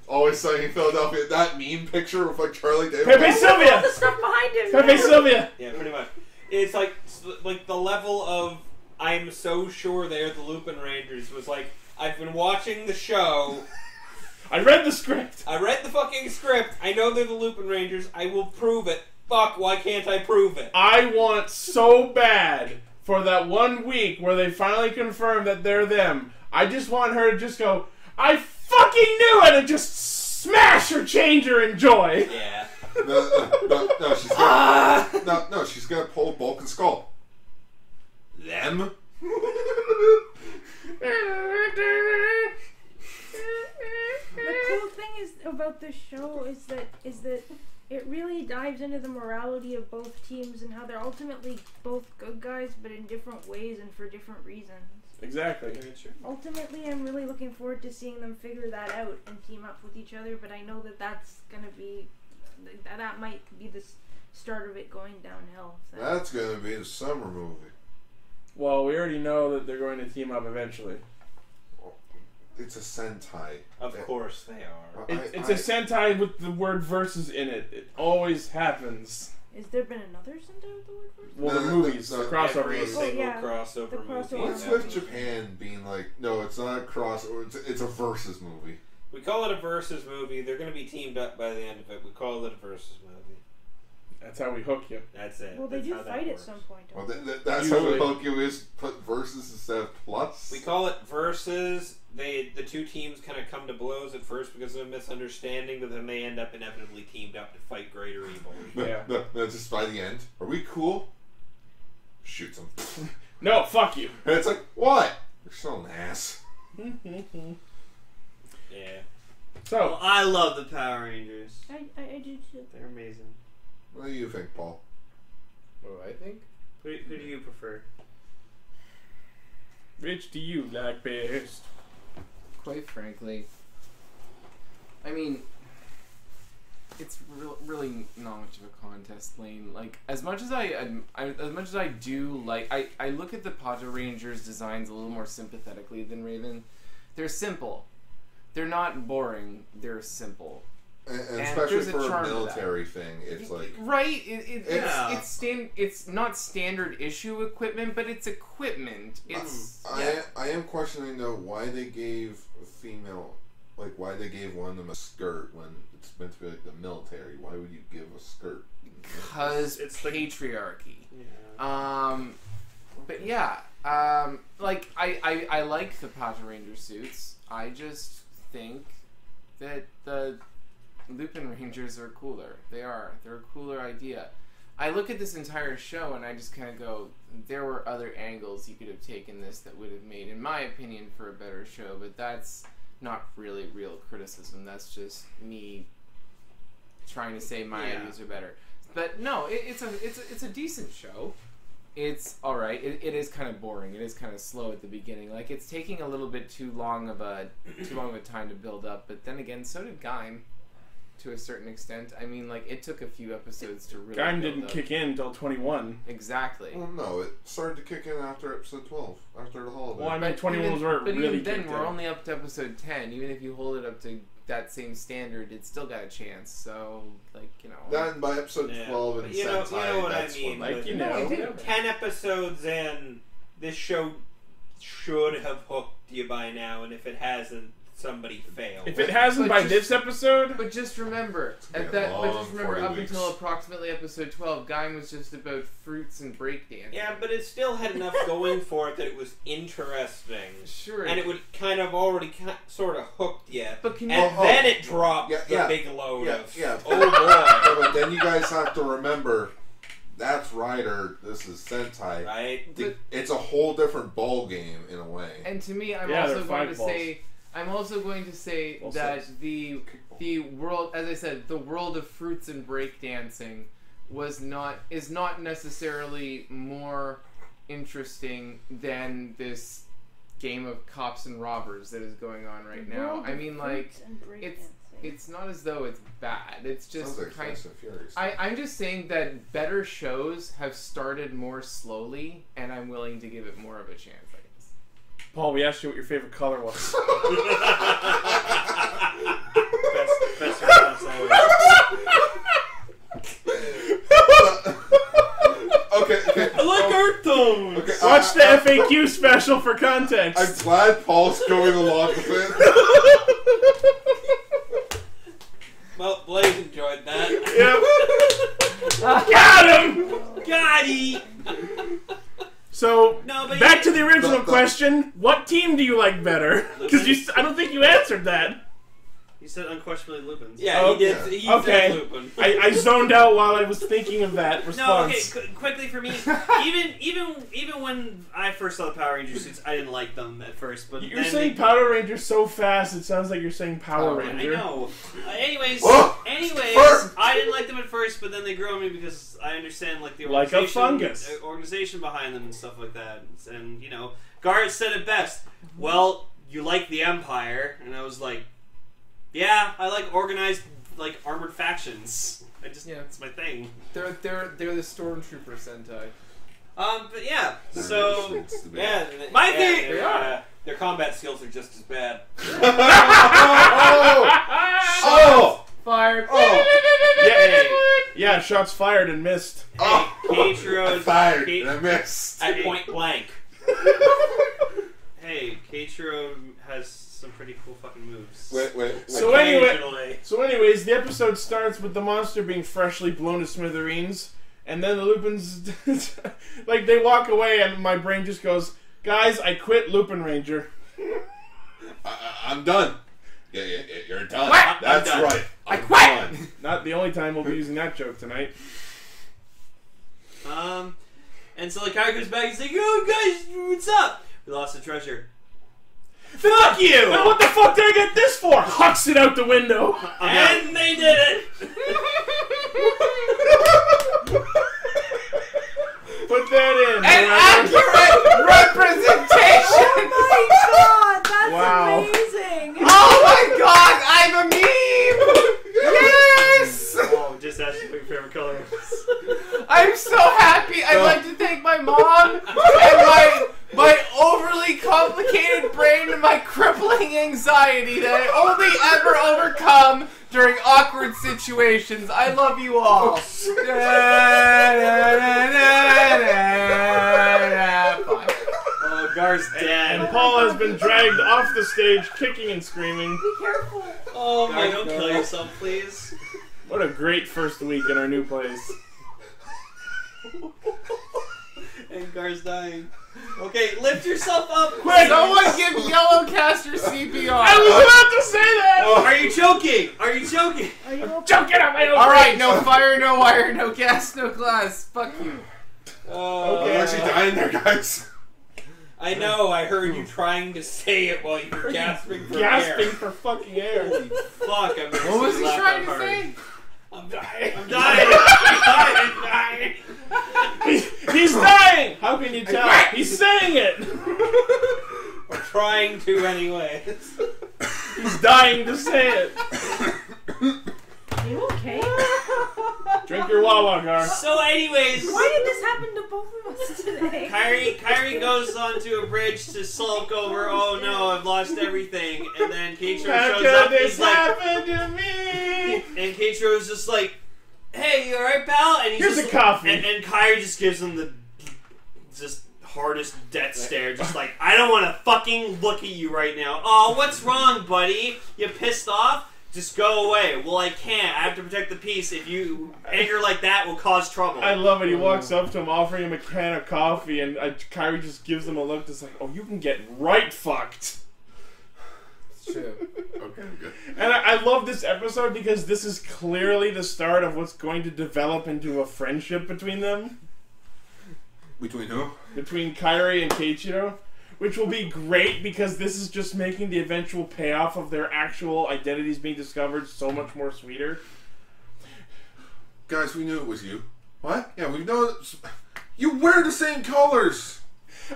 Always Sunny in Philadelphia. That meme picture of like Charlie Day. Pepe All Sylvia! the stuff behind him. Pepe Sylvia! Yeah, pretty much. It's like the level of I'm so sure they're the Lupinrangers was like, I've been watching the show. I read the script. I read the fucking script. I know they're the Lupinrangers. I will prove it. Fuck, why can't I prove it? I want so bad for that 1 week where they finally confirm that they're them. I just want her to just go, I fucking knew it, and just smash her, change her, and joy. Yeah. No, she's gonna, no, she's gonna pull Bulk and Skull. Them? The cool thing is about this show is that it really dives into the morality of both teams and how they're ultimately both good guys, but in different ways and for different reasons. Exactly. Ultimately, I'm really looking forward to seeing them figure that out and team up with each other. But I know that that's gonna be that might be the start of it going downhill. So. That's gonna be the summer movie. Well, we already know that they're going to team up eventually. It's a Sentai. Of course they are. It's a Sentai with the word versus in it. It always happens. Has there been another Sentai with the word versus? Well, the No, movies, no, the crossover Every movies. single yeah. crossover The movie. crossover What's ever. with Japan being like, no, it's not a cross, or it's a versus movie. We call it a versus movie. They're going to be teamed up by the end of it. We call it a versus movie. That's how we hook you. That's it. Well, they That's do how that fight at works. some point. Well, Don't they? that's how the Usually. Pokemon is put versus instead of plus. We call it versus. The two teams kind of come to blows at first because of a misunderstanding, but then they end up inevitably teamed up to fight greater evil. Yeah. No, just by the end. Are we cool? Shoots him. No, fuck you. And it's like, what? You're so an ass. Yeah. So, Well, I love the Power Rangers. I do too. They're amazing. What do you think, Paul? What do I think? Who do you prefer? Which do you like best? Quite frankly, I mean, it's really not much of a contest, Lane. Like, as much as I do like, I look at the Patranger's designs a little more sympathetically than Raven. They're simple. They're not boring. They're simple. And And especially there's a for a charm to military thing, it's like... Right? Yeah. It's not standard issue equipment, but it's equipment. It's I am questioning, though, why they gave a female... Like, why they gave one of them a skirt when it's meant to be like the military. Why would you give a skirt? because It's the- patriarchy. Yeah. But yeah, like I like the Patranger suits. I just think that the Lupinrangers are cooler. They're a cooler idea. I look at this entire show and I just kind of go, there were other angles you could have taken this that would have made, in my opinion, for a better show. But that's not really real criticism. That's just me trying to say my ideas are better. But no, it's a decent show. It's all right. It is kind of boring. It is kind of slow at the beginning. Like, it's taking a little bit too long of a time to build up. But then again, so did Gaim, to a certain extent. I mean, like, it took a few episodes to really. Gaim build didn't up. kick in until 21. Exactly. Well, no, it started to kick in after episode 12, after the holiday. Well, I mean, 21 was where it But really even then, kicked we're in. only up to episode 10. Even if you hold it up to that same standard, it's still got a chance. So, like, you know. Then by episode 12 But in you know Sentai, what I that's mean. when Like, you No, I know. do. 10 episodes in, this show should have hooked you by now, and if it hasn't, somebody failed. If it hasn't But by just- this episode, But just remember, been at a that. But long just remember, 40 up weeks. until approximately episode 12, Gaim was just about fruits and breakdancing. Yeah, but it still had enough going for it that it was interesting. Sure. And it would kind of already sort of hooked you. But can And you? then it dropped Yeah, the yeah. big load Yeah, of, yeah. oh Yeah, boy, but then you guys have to remember, that's Rider, this is Sentai. right? It's a whole different ball game in a way. And to me, I'm Yeah, also they're going five to say, Well, that six. the world, as I said, the world of fruits and breakdancing is not necessarily more interesting than this game of cops and robbers that is going on right now. I mean, like, it's not as though it's bad. It's just Sounds like kind. Fast and Furious. I'm just saying that better shows have started more slowly, and I'm willing to give it more of a chance, I guess. Paul, we asked you what your favorite color was. Best response always. Okay. I like earth tones. Okay, Watch the FAQ special for context. I'm glad Paul's going along with it. Well, Blaze enjoyed that. Yep. Got him! Got he. So, No, but back you- to the original the- question. What team do you like better? Because I don't think you answered that. You said unquestionably Lupin's. Yeah, Oh, he did. He okay. said Lupin. I zoned out while I was thinking of that No, response. okay. Quickly for me, even when I first saw the Power Ranger suits, I didn't like them at first. But You're then saying Power Ranger so fast, it sounds like you're saying Power I I Ranger. know. Anyways, Oh! I didn't like them at first, but then they grew on me because I understand like the Like a organization, fungus. organization behind them and stuff like that. And you know, Garrett said it best. Well, you like the Empire, and I was like, yeah, I like organized, like armored factions. It's my thing. They're the Stormtrooper Sentai. But yeah, so Needs to be. Yeah, My yeah, thing- their combat skills are just as bad. Oh! Fire! Yeah, shots fired and missed. Oh! I Keiichiro's fired Kei- and I missed. At point blank. Hey, Keiichiro has some pretty cool fucking moves. Wait. So anyway, Occasionally. anyways, the episode starts with the monster being freshly blown to smithereens, and then the Lupins, like, they walk away, and my brain just goes, guys, I quit Lupinranger. I'm done. Yeah, you're done. What? That's I'm done. right. I I'm quit! done. Not the only time we'll be using that joke tonight. And so like Kaiku's back, he's like, oh guys, what's up? We lost the treasure. Fuck you! And what the fuck did I get this for? Hucks it out the window. And they did it! Put that in. An whoever. accurate Oh my god, that's Wow. amazing! Oh my god, I'm a meme! Yes! Oh, just ask me your favorite color. I'm so happy. I'd like to thank my mom and my overly complicated brain and my crippling anxiety that I only ever overcome during awkward situations. I love you all. Oh, Gar's dead. And Paul has been dragged off the stage, kicking and screaming. Be careful. Oh my, don't kill yourself, please. What a great first week in our new place. And Gar's dying. Okay, lift yourself up. Quick! Someone give Yellowcaster CPR. I was about to say that! Oh, are you choking? Are you choking? Are you okay? Choking on my own Alright, brains. no fire, no wire, no gas, no glass. Fuck you. I'm actually dying there, guys. I know, I heard you trying to say it while you were gasping for Gasping air. for fucking air. Holy fuck, I've never What was seen he you laugh trying that to hard. say? I'm dying. I'm dying. I'm dying. He's dying! How can you tell? He's saying it! I'm trying to anyway. He's dying to say it. Are you okay? Drink your Wawa, Gar. So anyways, Why did this happen to both of us today? Kyrie goes onto a bridge to sulk over, oh no, I've lost everything. And then Keiichiro How shows could up, this he's like, happen to me? and Keiichiro's just like, hey, you alright, pal? And he's Here's just, a coffee. And Kyrie just gives him the just hardest death stare, just like, I don't want to fucking look at you right now. Oh, what's wrong, buddy? You pissed off? Just go away. Well, I can't. I have to protect the peace. If you anger like that will cause trouble. I love it. He walks up to him, offering him a can of coffee, and Kyrie just gives him a look that's like, oh, you can get right fucked. It's true. Okay, I'm good. And I love this episode because this is clearly the start of what's going to develop into a friendship between them. Between who? Between Kyrie and Keiichiro. Which will be great because this is just making the eventual payoff of their actual identities being discovered so much more sweeter. Guys, we knew it was you. What? Yeah, we know it. You wear the same colors!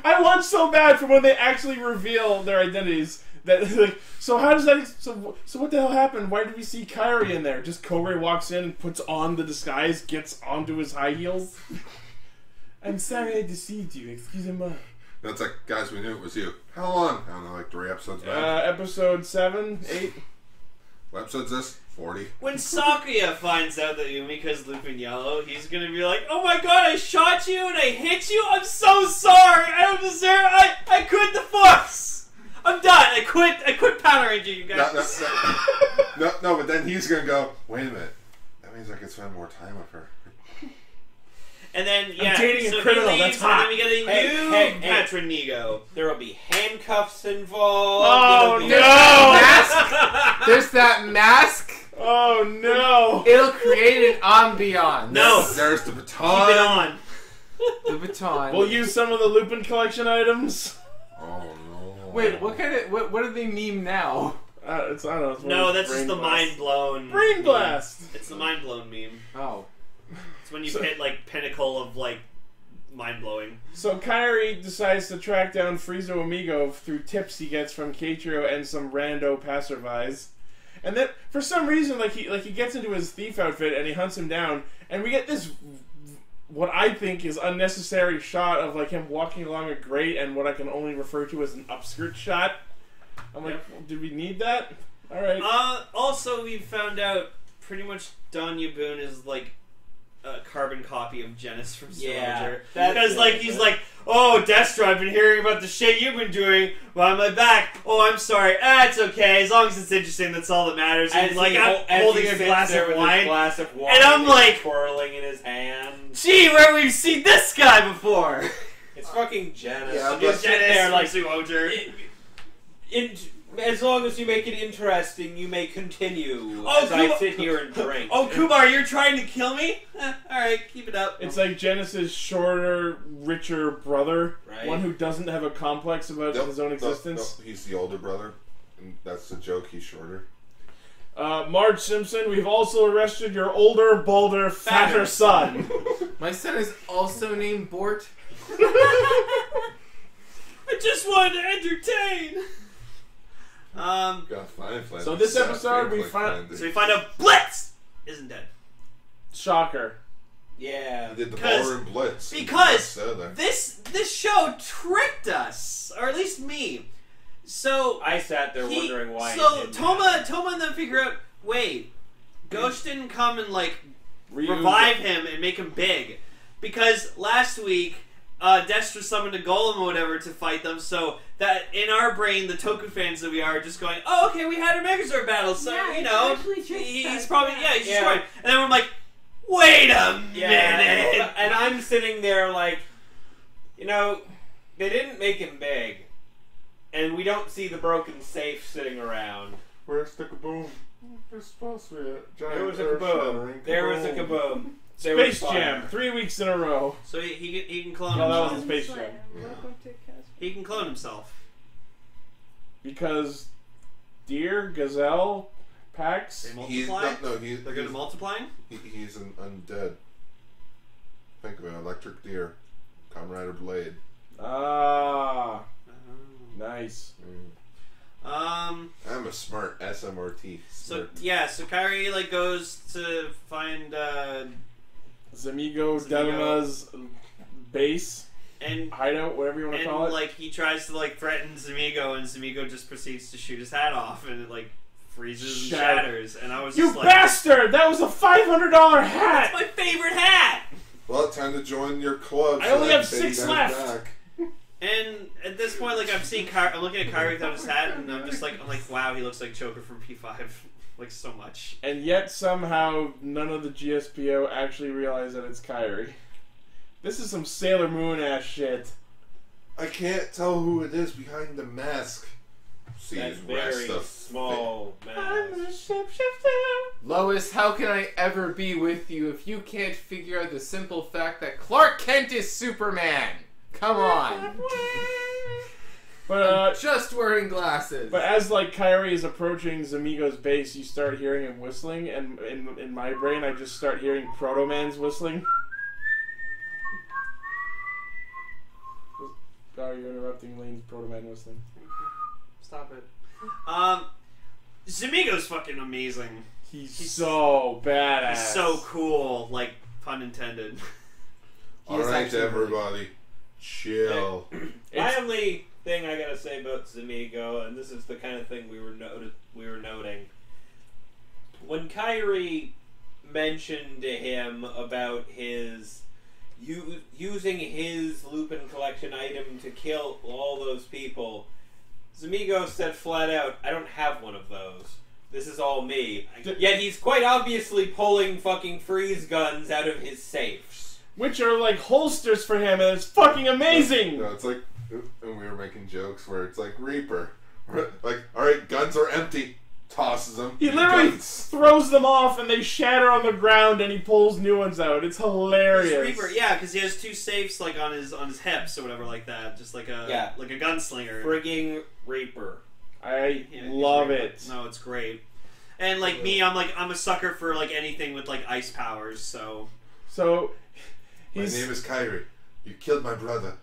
I want so bad for when they actually reveal their identities. That like, so how does that? So what the hell happened? Why did we see Kyrie in there? Just Kogure walks in and puts on the disguise, gets onto his high heels. I'm sorry I deceived you. Excuse me. That's like, guys, we knew it was you. How long? I don't know, like 3 episodes back. Episode 7, 8. What episode's this? 40. When Sakuya finds out that Yumika's looping yellow, he's gonna be like, oh my god, I shot you and I hit you? I'm so sorry! I don't deserve I quit the force! I'm done! I quit Patranger, you guys. No, but then he's gonna go, wait a minute. That means I can spend more time with her. And then, yeah, dating a so criminal, he leaves, that's hot. and then we get a new hey. Patranger. There will be handcuffs involved. Oh, There'll be- no! Mask. There's that mask. Oh no! It'll create an ambiance. No. There's the Keep baton. it on. The baton. We'll use some of the Lupin collection items. Oh no. Wait, what kind of what do they meme now? I don't know. It's one No, of those that's just brain the blasts. mind blown. Brain meme. blast. It's the mind blown meme. Oh. It's when you hit like pinnacle of like mind blowing. So Kyrie decides to track down Freezo-Amigo through tips he gets from Keiichiro and some rando passerbys. And then for some reason he gets into his thief outfit and he hunts him down, and we get this what I think is unnecessary shot of like him walking along a grate and what I can only refer to as an upskirt shot. I'm like, well, did we need that? Alright. Also, we found out pretty much Don Yaboon is like a carbon copy of Genis from Stranger. that's Because it. like he's like, oh, Destro, I've been hearing about the shit you've been doing behind my back. Oh, I'm sorry. It's okay. As long as it's interesting, that's all that matters. And like I'm holding a glass of wine. And I'm like, twirling in his hand. gee, where we've seen this guy before? It's fucking Genis. Yeah, And but you sit there like Suoger. as long as you make it interesting, you may continue. Oh, as I Kuma- sit here and drink. Oh, Kumar, you're trying to kill me? Alright, keep it up. It's like Genis's shorter, richer brother, Right. one who doesn't have a complex about his own existence. No, he's the older brother. And that's the joke, he's shorter. Marge Simpson, we've also arrested your older, bolder, fatter son. My son is also named Bort. I just want to entertain. Got fine, So this episode we find out Blitz isn't dead. Shocker. Yeah. He did the ballroom blitz. Because this show tricked us, or at least me. So I sat there wondering why. So Toma and them figure out. Wait, Ghost didn't come and like revive him and make him big, because last week Destra summoned a golem or whatever to fight them. So that in our brain, the Toku fans that we are just going, oh, okay, we had a Megazord battle, so Yeah, you know he's probably he's destroyed. And then we're like, wait a minute, and I'm sitting there like, you know, they didn't make him big, and we don't see the broken safe sitting around. Where's the kaboom? There's supposed to be a giant. There was a kaboom. There was a kaboom. Space Jam, 3 weeks in a row. So he can clone No, that himself. wasn't Space Jam. Welcome to Casper. He can clone himself. Because deer, gazelle, packs. They multiply? They're good at multiplying? He's an undead. Think of it, electric deer. Kamen Rider Blade. Ah. Nice. I'm a smart SMRT. So Kairi like goes to find Zamigo Delma's base and hideout, whatever you want to call it. Like he tries to like threaten Zamigo, and Zamigo just proceeds to shoot his hat off, and it like freezes and shatters. And I was just like, bastard! That was a $500 hat. That's my favorite hat. Well, time to join your club. I only have 6 left. And at this point, like I'm looking at Kairi without his hat, and I'm like, wow, he looks like Joker from P5, like so much. And yet somehow none of the GSPO actually realize that it's Kairi. This is some Sailor Moon ass shit. I can't tell who it is behind the mask. See, that very small mask. I'm a shapeshifter. Lois, how can I ever be with you if you can't figure out the simple fact that Clark Kent is Superman? Come on. But I'm just wearing glasses. But as like Kairi is approaching Zamigo's base, you start hearing him whistling, and in my brain, I just start hearing Proto Man's whistling. Oh, you're interrupting Lane's Proto Man whistling. Stop it. Zamigo's fucking amazing. He's so badass. He's so cool, like pun intended. Alright, everybody. Chill. My only thing I gotta say about Zamigo, and this is the kind of thing we were noting, when Kairi mentioned to him about his using his Lupin collection item to kill all those people, Zamigo said flat out, "I don't have one of those. This is all me." Yet he's quite obviously pulling fucking freeze guns out of his safes. Which are like holsters for him, and it's fucking amazing! No, it's like, and we were making jokes where it's like Reaper. Like, alright, guns are empty. Tosses them. He literally throws them off and they shatter on the ground, and he pulls new ones out. It's hilarious. Reaper, yeah, because he has 2 safes like on his hips or whatever like that, just like a gunslinger. Frigging Reaper. I love it. No, it's great. And like me, I'm a sucker for like anything with like ice powers. So my name is Kairi. You killed my brother.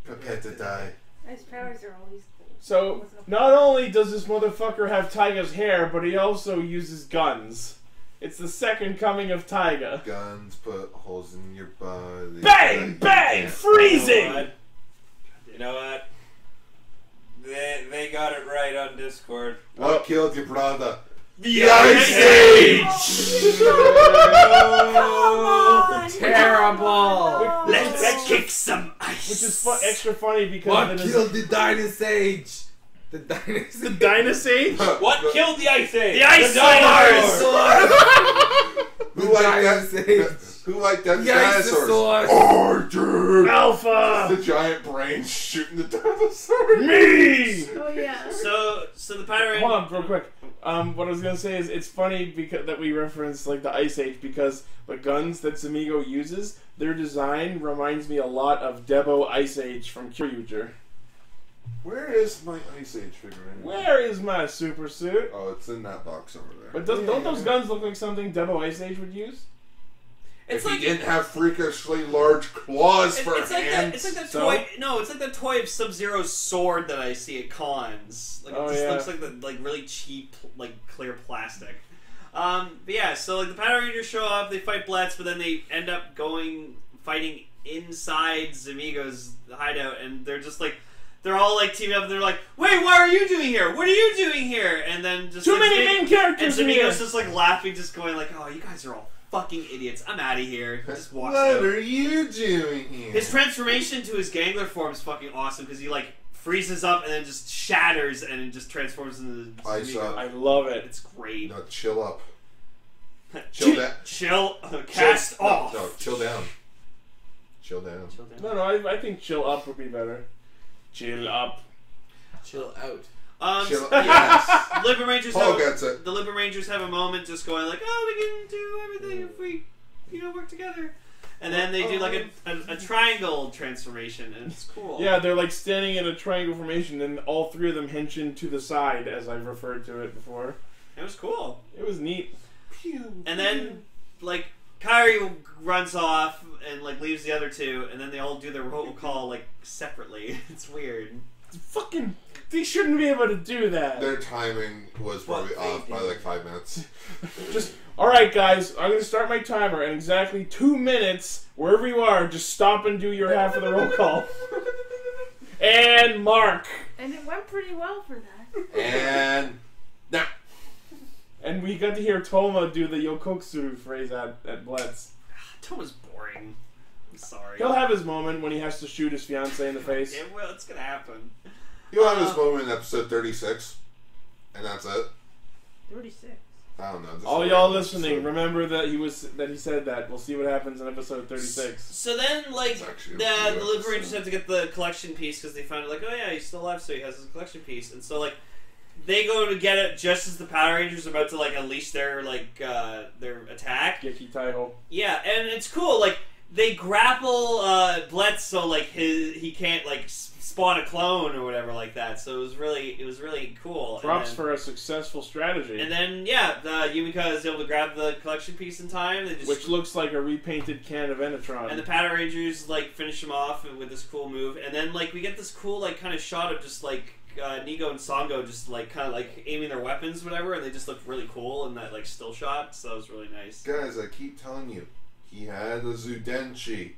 Prepare to die. Ice powers are always cool. So, not only does this motherfucker have Taiga's hair, but he also uses guns. It's the second coming of Taiga. Guns put holes in your body. Bang! Bang! Freezing! You know what? They got it right on Discord. What killed your brother? The Ice Age! Terrible! Let's kick some ice! Which is extra funny because what killed the Dynasty Age? The Dynasty. The Dynasty Age? What killed the Ice Age? The Ice Dinosaurs! Who liked them dinosaurs? Origin! Alpha! The giant brain shooting the dinosaurs. Me! Oh yeah. So the Patranger. Hold on, real quick. What I was gonna say is it's funny because that we reference like the Ice Age because the guns that Zamigo uses, their design reminds me a lot of Debo Ice Age from Kyryuger. Where is my Ice Age figurine? Where is my super suit? Oh, it's in that box over there. But don't those guns look like something Debo Ice Age would use? If he didn't have freakishly large claws for hands. It's like that toy. No, it's like that toy of Sub-Zero's sword that I see at cons. Like it just looks like the really cheap, like clear plastic. But yeah, so like the Patrangers show up, they fight Blitz, but then they end up fighting inside Zamigo's hideout, and they're just like. They're all like teaming up and they're like, wait, what are you doing here? What are you doing here? And then just too many main characters. And Zamigo's just like laughing, just going like, oh, you guys are all fucking idiots. I'm out of here. He just walks out. What are you doing here? His transformation to his gangler form is fucking awesome because he like freezes up and then just shatters and it just transforms into Zamigo. I love it. It's great. No, chill up. Chill down. Cast off. No, chill down. Chill down. No, I think chill up would be better. Chill up. Chill out. Yes. The Lupinrangers have a moment just going like, oh, we can do everything if we, work together. And then they do like a triangle transformation, and it's cool. Yeah, they're like standing in a triangle formation, and all three of them henshin to the side, as I've referred to it before. It was cool. It was neat. And then, like, Kairi runs off and like leaves the other two, and then they all do their roll call like separately. It's weird. Fucking, they shouldn't be able to do that. Their timing was probably off by like 5 minutes. Just, alright guys, I'm gonna start my timer, and exactly 2 minutes, wherever you are, just stop and do your half of the roll call. And mark. And it went pretty well for that. And now. And we got to hear Toma do the Yokoksu phrase at Blitz. Toma's boring. I'm sorry. He'll have his moment when he has to shoot his fiancée in the face. Yeah, well, it's gonna happen. He'll have his moment in episode 36, and that's it. 36. I don't know. All y'all listening, remember that he said that. We'll see what happens in episode 36. So then, like, the Lupinrangers have to get the collection piece because they found like, oh yeah, he's still alive, so he has his collection piece, and so like. They go to get it just as the Power Rangers are about to like unleash their their attack. Geki Taiho. Yeah, and it's cool. Like they grapple Blitz so like he can't like spawn a clone or whatever like that. So it was really cool. Props for a successful strategy. And then Yumika is able to grab the collection piece in time. Which looks like a repainted can of Enetron. And the Power Rangers like finish him off with this cool move. And then like we get this cool like kind of shot of just like. Nigo and Sango just like kind of like aiming their weapons, whatever, and they just looked really cool in that like still shot. So that was really nice. Guys, I keep telling you, he had a Zudenshi.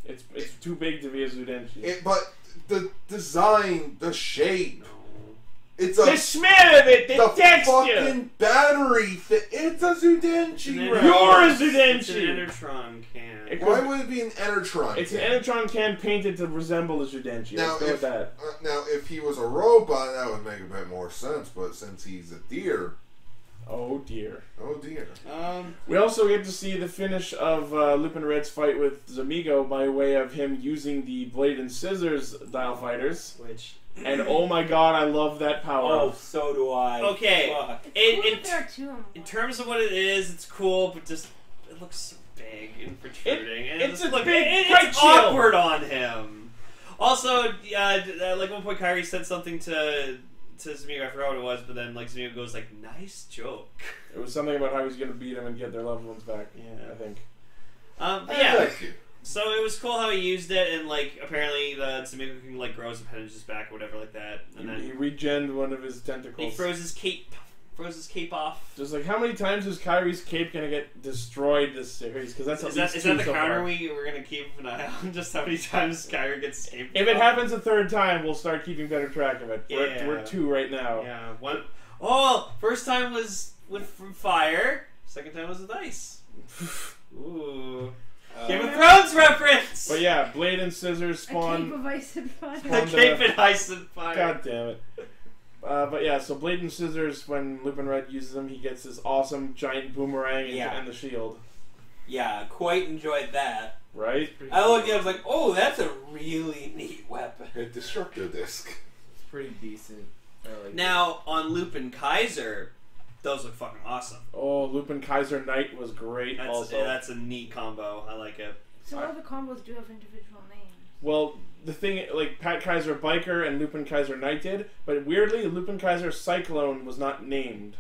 It's too big to be a Zudenshi. But the design, the shape, it's the smell of it, the texture, fucking battery. It's a Zudenshi. You're a Zudenshi. It's an Endertron can. Why would it be an Endertron? It's an Endertron can painted to resemble a Zudenshi. Now, if he was a robot, that would make a bit more sense. But since he's a deer, oh dear. We also get to see the finish of Lupin Red's fight with Zamigo by way of him using the blade and scissors dial fighters. And oh my god, I love that power. Oh, so do I. Okay. Fuck. In terms of what it is, it's cool, but just it looks so big and protruding. It's it's awkward on him. Also, like one point, Kairi said something to Zamigo. I forgot what it was, but then like Zamigo goes like, "Nice joke." It was something about how he's going to beat him and get their loved ones back. Yeah, I think. Yeah. So it was cool how he used it, and like apparently the Zamigo can like grow his appendages back or whatever like that. And then he regened one of his tentacles. He froze his cape off. Just like how many times is Kairi's cape gonna get destroyed this series? Because that's is that the counter we're gonna keep an eye on? Just how many times Kairi gets his cape? If it happens a third time, we'll start keeping better track of it. We're 2 right now. Yeah. One. Oh, first time was from fire. Second time was with ice. Ooh. Game of Thrones reference! But yeah, blade and scissors spawn... A cape of ice and fire. A cape of ice and fire. God damn it. But yeah, so blade and scissors, when Lupin Red uses them, he gets this awesome giant boomerang and the shield. Yeah, quite enjoyed that. Right? I looked at it, I was like, oh, that's a really neat weapon. A destructo disc. It's pretty decent. Now, on Lupin Kaiser... Those look fucking awesome. Oh, Lupin Kaiser Knight was great also. That's a neat combo. I like it. So all the combos do have individual names. Well, the thing, like, Pat Kaiser Biker and Lupin Kaiser Knight did, but weirdly, Lupin Kaiser Cyclone was not named.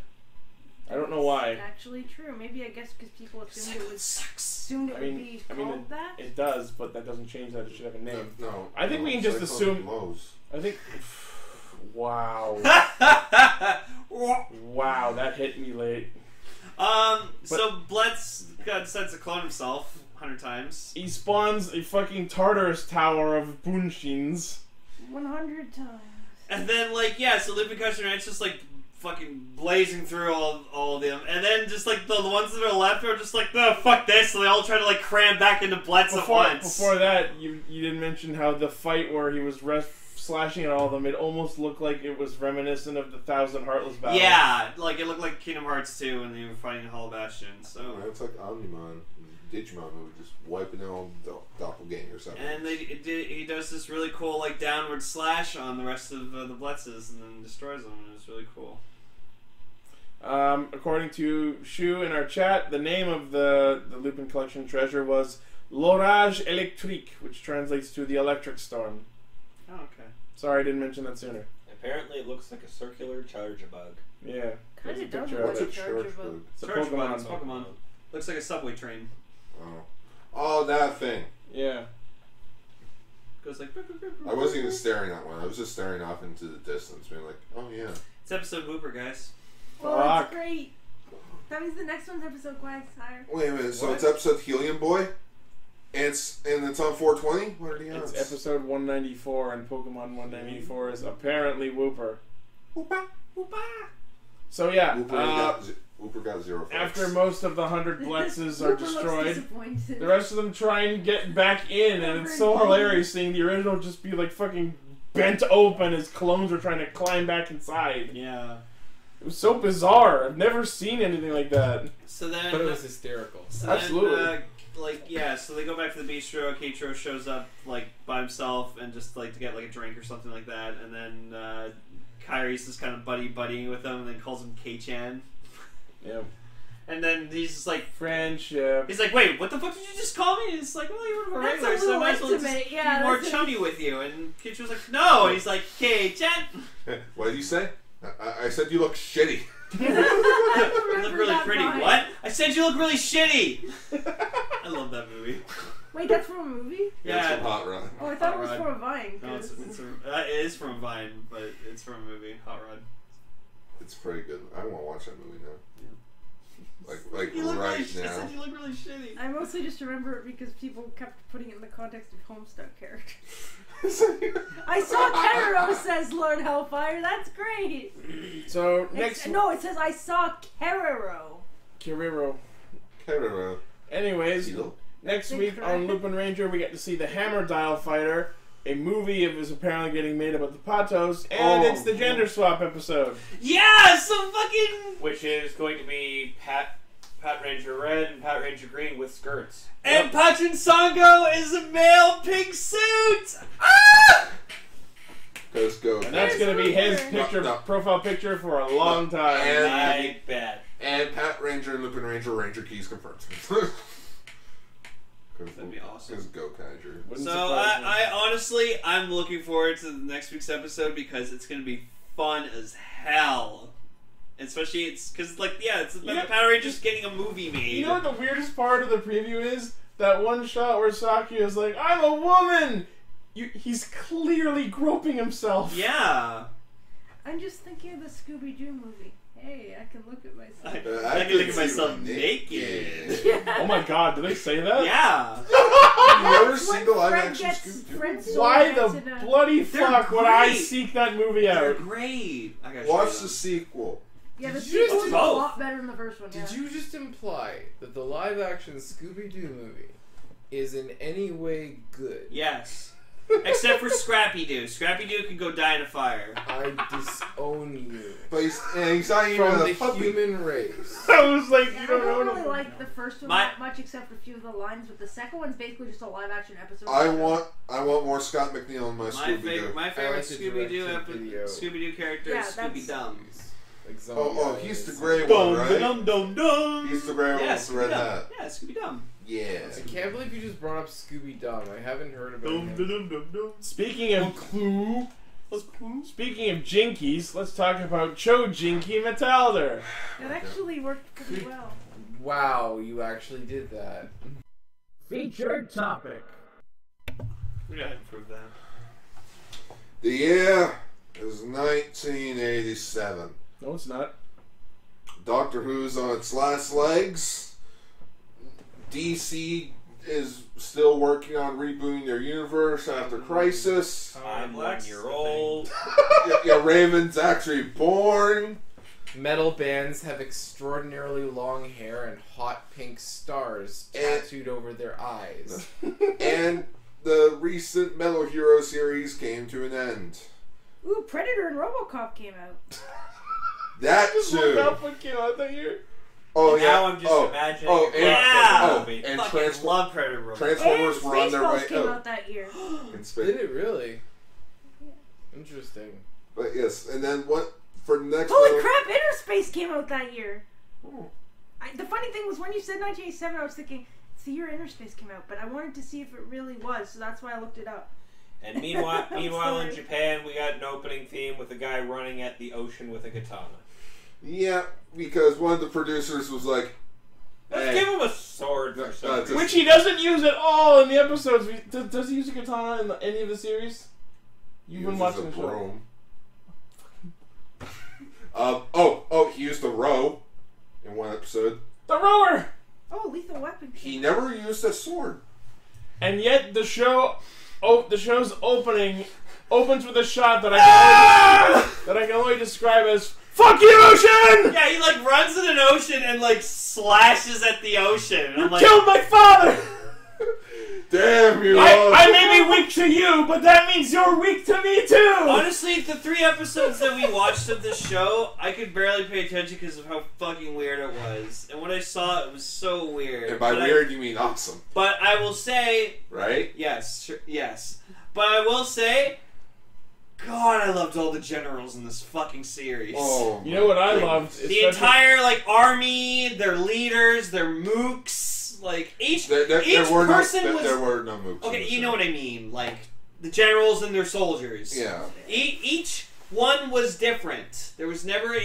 I don't know why. why. Actually true. Maybe I guess because people assumed it sucks. would be called that. It does, but that doesn't change that it should have a name. No. I think we can just assume. Blows. I think. Wow. Wow, that hit me late. So Blitz decides to clone himself 100 times. He spawns a fucking Tartarus tower of Bunshins. 100 times. And then, like, yeah, so Lupin Castranger just, like, fucking blazing through all of them. And then just, like, the ones that are left are just like, no, fuck this. So they all try to, like, cram back into Blitz at once. Before that, you didn't mention how the fight where he was slashing at all of them, it almost looked like it was reminiscent of the Thousand Heartless Battle. Yeah, like, it looked like Kingdom Hearts 2 when they were fighting Hollow Bastion, so... Oh, it's like Omnimon, Digimon, who just wiping out all doppelgangers. And he does this really cool, like, downward slash on the rest of the Blitzes and then destroys them, and it's really cool. According to Shu in our chat, the name of the Lupin Collection treasure was L'Orage Électrique, which translates to the Electric Storm. Oh, okay. Sorry, I didn't mention that sooner. Apparently, it looks like a circular charge bug. Yeah. Kind of does picture look of like it. a charge bug. It's a Charge bug, it's Pokemon. Pokemon. Looks like a subway train. Oh, that thing. Yeah. Goes like... I wasn't even staring at one. I was just staring off into the distance, being like, oh yeah. It's episode Whooper, guys. Oh, Fuck. that's great. That means the next one's episode Quagsire. Wait a minute, so What? it's episode Helium Boy? And it's on 420? What are the odds? It's episode 194, and Pokemon 194 is apparently Whooper. Whoopa, whoopa. So yeah, Whooper got 0 votes. after most of the 100 Blitzes are Rupert looks destroyed, disappointed. the rest of them try and get back in, and it's so hilarious seeing the original just be like fucking bent open as clones are trying to climb back inside. Yeah. It was so bizarre. I've never seen anything like that. So then... But it was hysterical. So Absolutely. Then, so they go back to the bistro. Keitro shows up, like, by himself and just, like, to get, like, a drink or something like that. And then, Kyrie's just kind of buddying with him and then calls him K-chan. Yep. And then he's just like... Friendship. He's like, wait, what the fuck did you just call me? And it's like, well, you were That's regular, a so I little might as well just intimate. be Yeah, more that's chummy with you. And Keiichi's like, no! And he's like, K-chan! What did you say? I said you look shitty. You look really pretty. Line. What? I said you look really shitty! I love that movie. Wait, that's from a movie? Yeah, it's from Hot Rod. Oh, I thought it was Hot from a Vine. No, it is from a Vine, but it's from a movie. Hot Rod. It's pretty good. I want to watch that movie now. Like You look right really, I now. said you look really shitty. I mostly just remember it because people kept putting it in the context of Homestuck characters. I saw Keroro says Lord Hellfire. That's great. So next... No, it says I saw Keroro. Kiriro. Keroro. Anyways, next week on Lupinranger, we get to see the Hammer Dial Fighter, a movie that was apparently getting made about the Patos, and it's the gender swap episode. Yeah, so fucking... Which is going to be Patranger Red and Patranger Green with skirts. And Patron Sango is a male pink suit! Ah! Go. And that's going to be his picture, profile picture for a long time. I bet. And Patranger and Lupinranger Ranger keys confirmed. That'd be awesome. Because Go Kaiser. So I honestly, I'm looking forward to the next week's episode because it's going to be fun as hell. Especially it's because it's about the Power Rangers getting a movie made. You know what the weirdest part of the preview is? That one shot where Saki is like, I'm a woman! He's clearly groping himself. Yeah. I'm just thinking of the Scooby-Doo movie. Hey, I can look at myself. I can look at myself naked. Yeah. Oh my god, did they say that? Yeah. You ever seen the live action Scooby-Doo? Why the bloody fuck would I great. seek that movie out? They're great. I gotta Watch show the you sequel. Yeah, the Did you sequel is a both? lot better than the first one. Did you just imply that the live-action Scooby-Doo movie is in any way good? Yes. Except for Scrappy-Doo. Scrappy-Doo can go die in a fire. I disown you But he's not even from a the puppy. human race. I was like, Yeah, you I don't know. don't really like the first one that much, except for a few of the lines. But the second one's basically just a live-action episode. I want more Scott McNeil in my Scooby-Doo. My favorite like the Scooby-Doo direct-to-video. character Yeah, is Scooby-Dum. Like Oh, he's the gray one, right? Dum. He's the gray one with the red hat. Yeah, Scooby-Dum. Yeah. I can't believe you just brought up Scooby-Dum. I haven't heard about him. Speaking of Clue, Speaking of jinkies, let's talk about Choujinki Metalder. That actually worked pretty well. Wow, you actually did that. Featured topic. We gotta improve that. The year is 1987. No, it's not. Doctor Who's on its last legs. DC is still working on rebooting their universe after Crisis. I'm 1 year old. Yeah, Raven's actually born. Metal bands have extraordinarily long hair and hot pink stars tattooed over their eyes. And the recent Metal Hero series came to an end. Ooh, Predator and RoboCop came out. That Just too. look up what came out that year. Oh And yeah. now I'm just imagining. Oh, a yeah. movie. and Fucking love Predator Robot. Transformers And were on their way. Spaceballs came out that year. And Did it really? Interesting. But yes, and then what for the next? Holy Metal- crap, Inner Space came out that year. Oh. The funny thing was when you said 1987, I was thinking, it's the year Inner Space came out, but I wanted to see if it really was, so that's why I looked it up. And meanwhile in sorry. Japan, we got an opening theme with a guy running at the ocean with a katana. Yeah, because one of the producers was like, Let's "Hey, give him a sword for just- some reason. Which he doesn't use at all in the episodes. Does he use a katana in any of the series? You've been uses watching a the show. broom." He used a row in one episode. The rower! Oh, Lethal Weapon. He never used a sword. And yet the show's opening opens with a shot that I can only describe as "Fuck you, ocean! Yeah, he like runs in an ocean and like slashes at the ocean. You I'm like, killed my father! Damn you! I may be weak to you, but that means you're weak to me too! honestly, the 3 episodes that we watched of this show, I could barely pay attention because of how fucking weird it was. And when I saw it, it was so weird. And by But weird, you mean awesome, but I will say, right? yes, sure, yes. But I will say, God, I loved all the generals in this fucking series. Oh, You know what I loved? The entire like army, their leaders, their mooks, like each There were person no, was there were no moves. okay. You know what I mean, like the generals and their soldiers. Yeah. Each one was different. There was never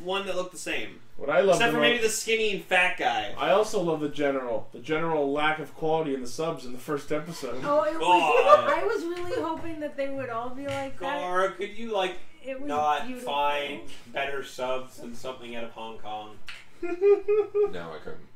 one that looked the same, What I loved except for about- maybe the skinny and fat guy. I also love the general lack of quality in the subs in the first episode. Oh, it was, God. I was really hoping that they would all be like that. Gara, could you like It was not beautiful. find better subs than something out of Hong Kong? No, I couldn't.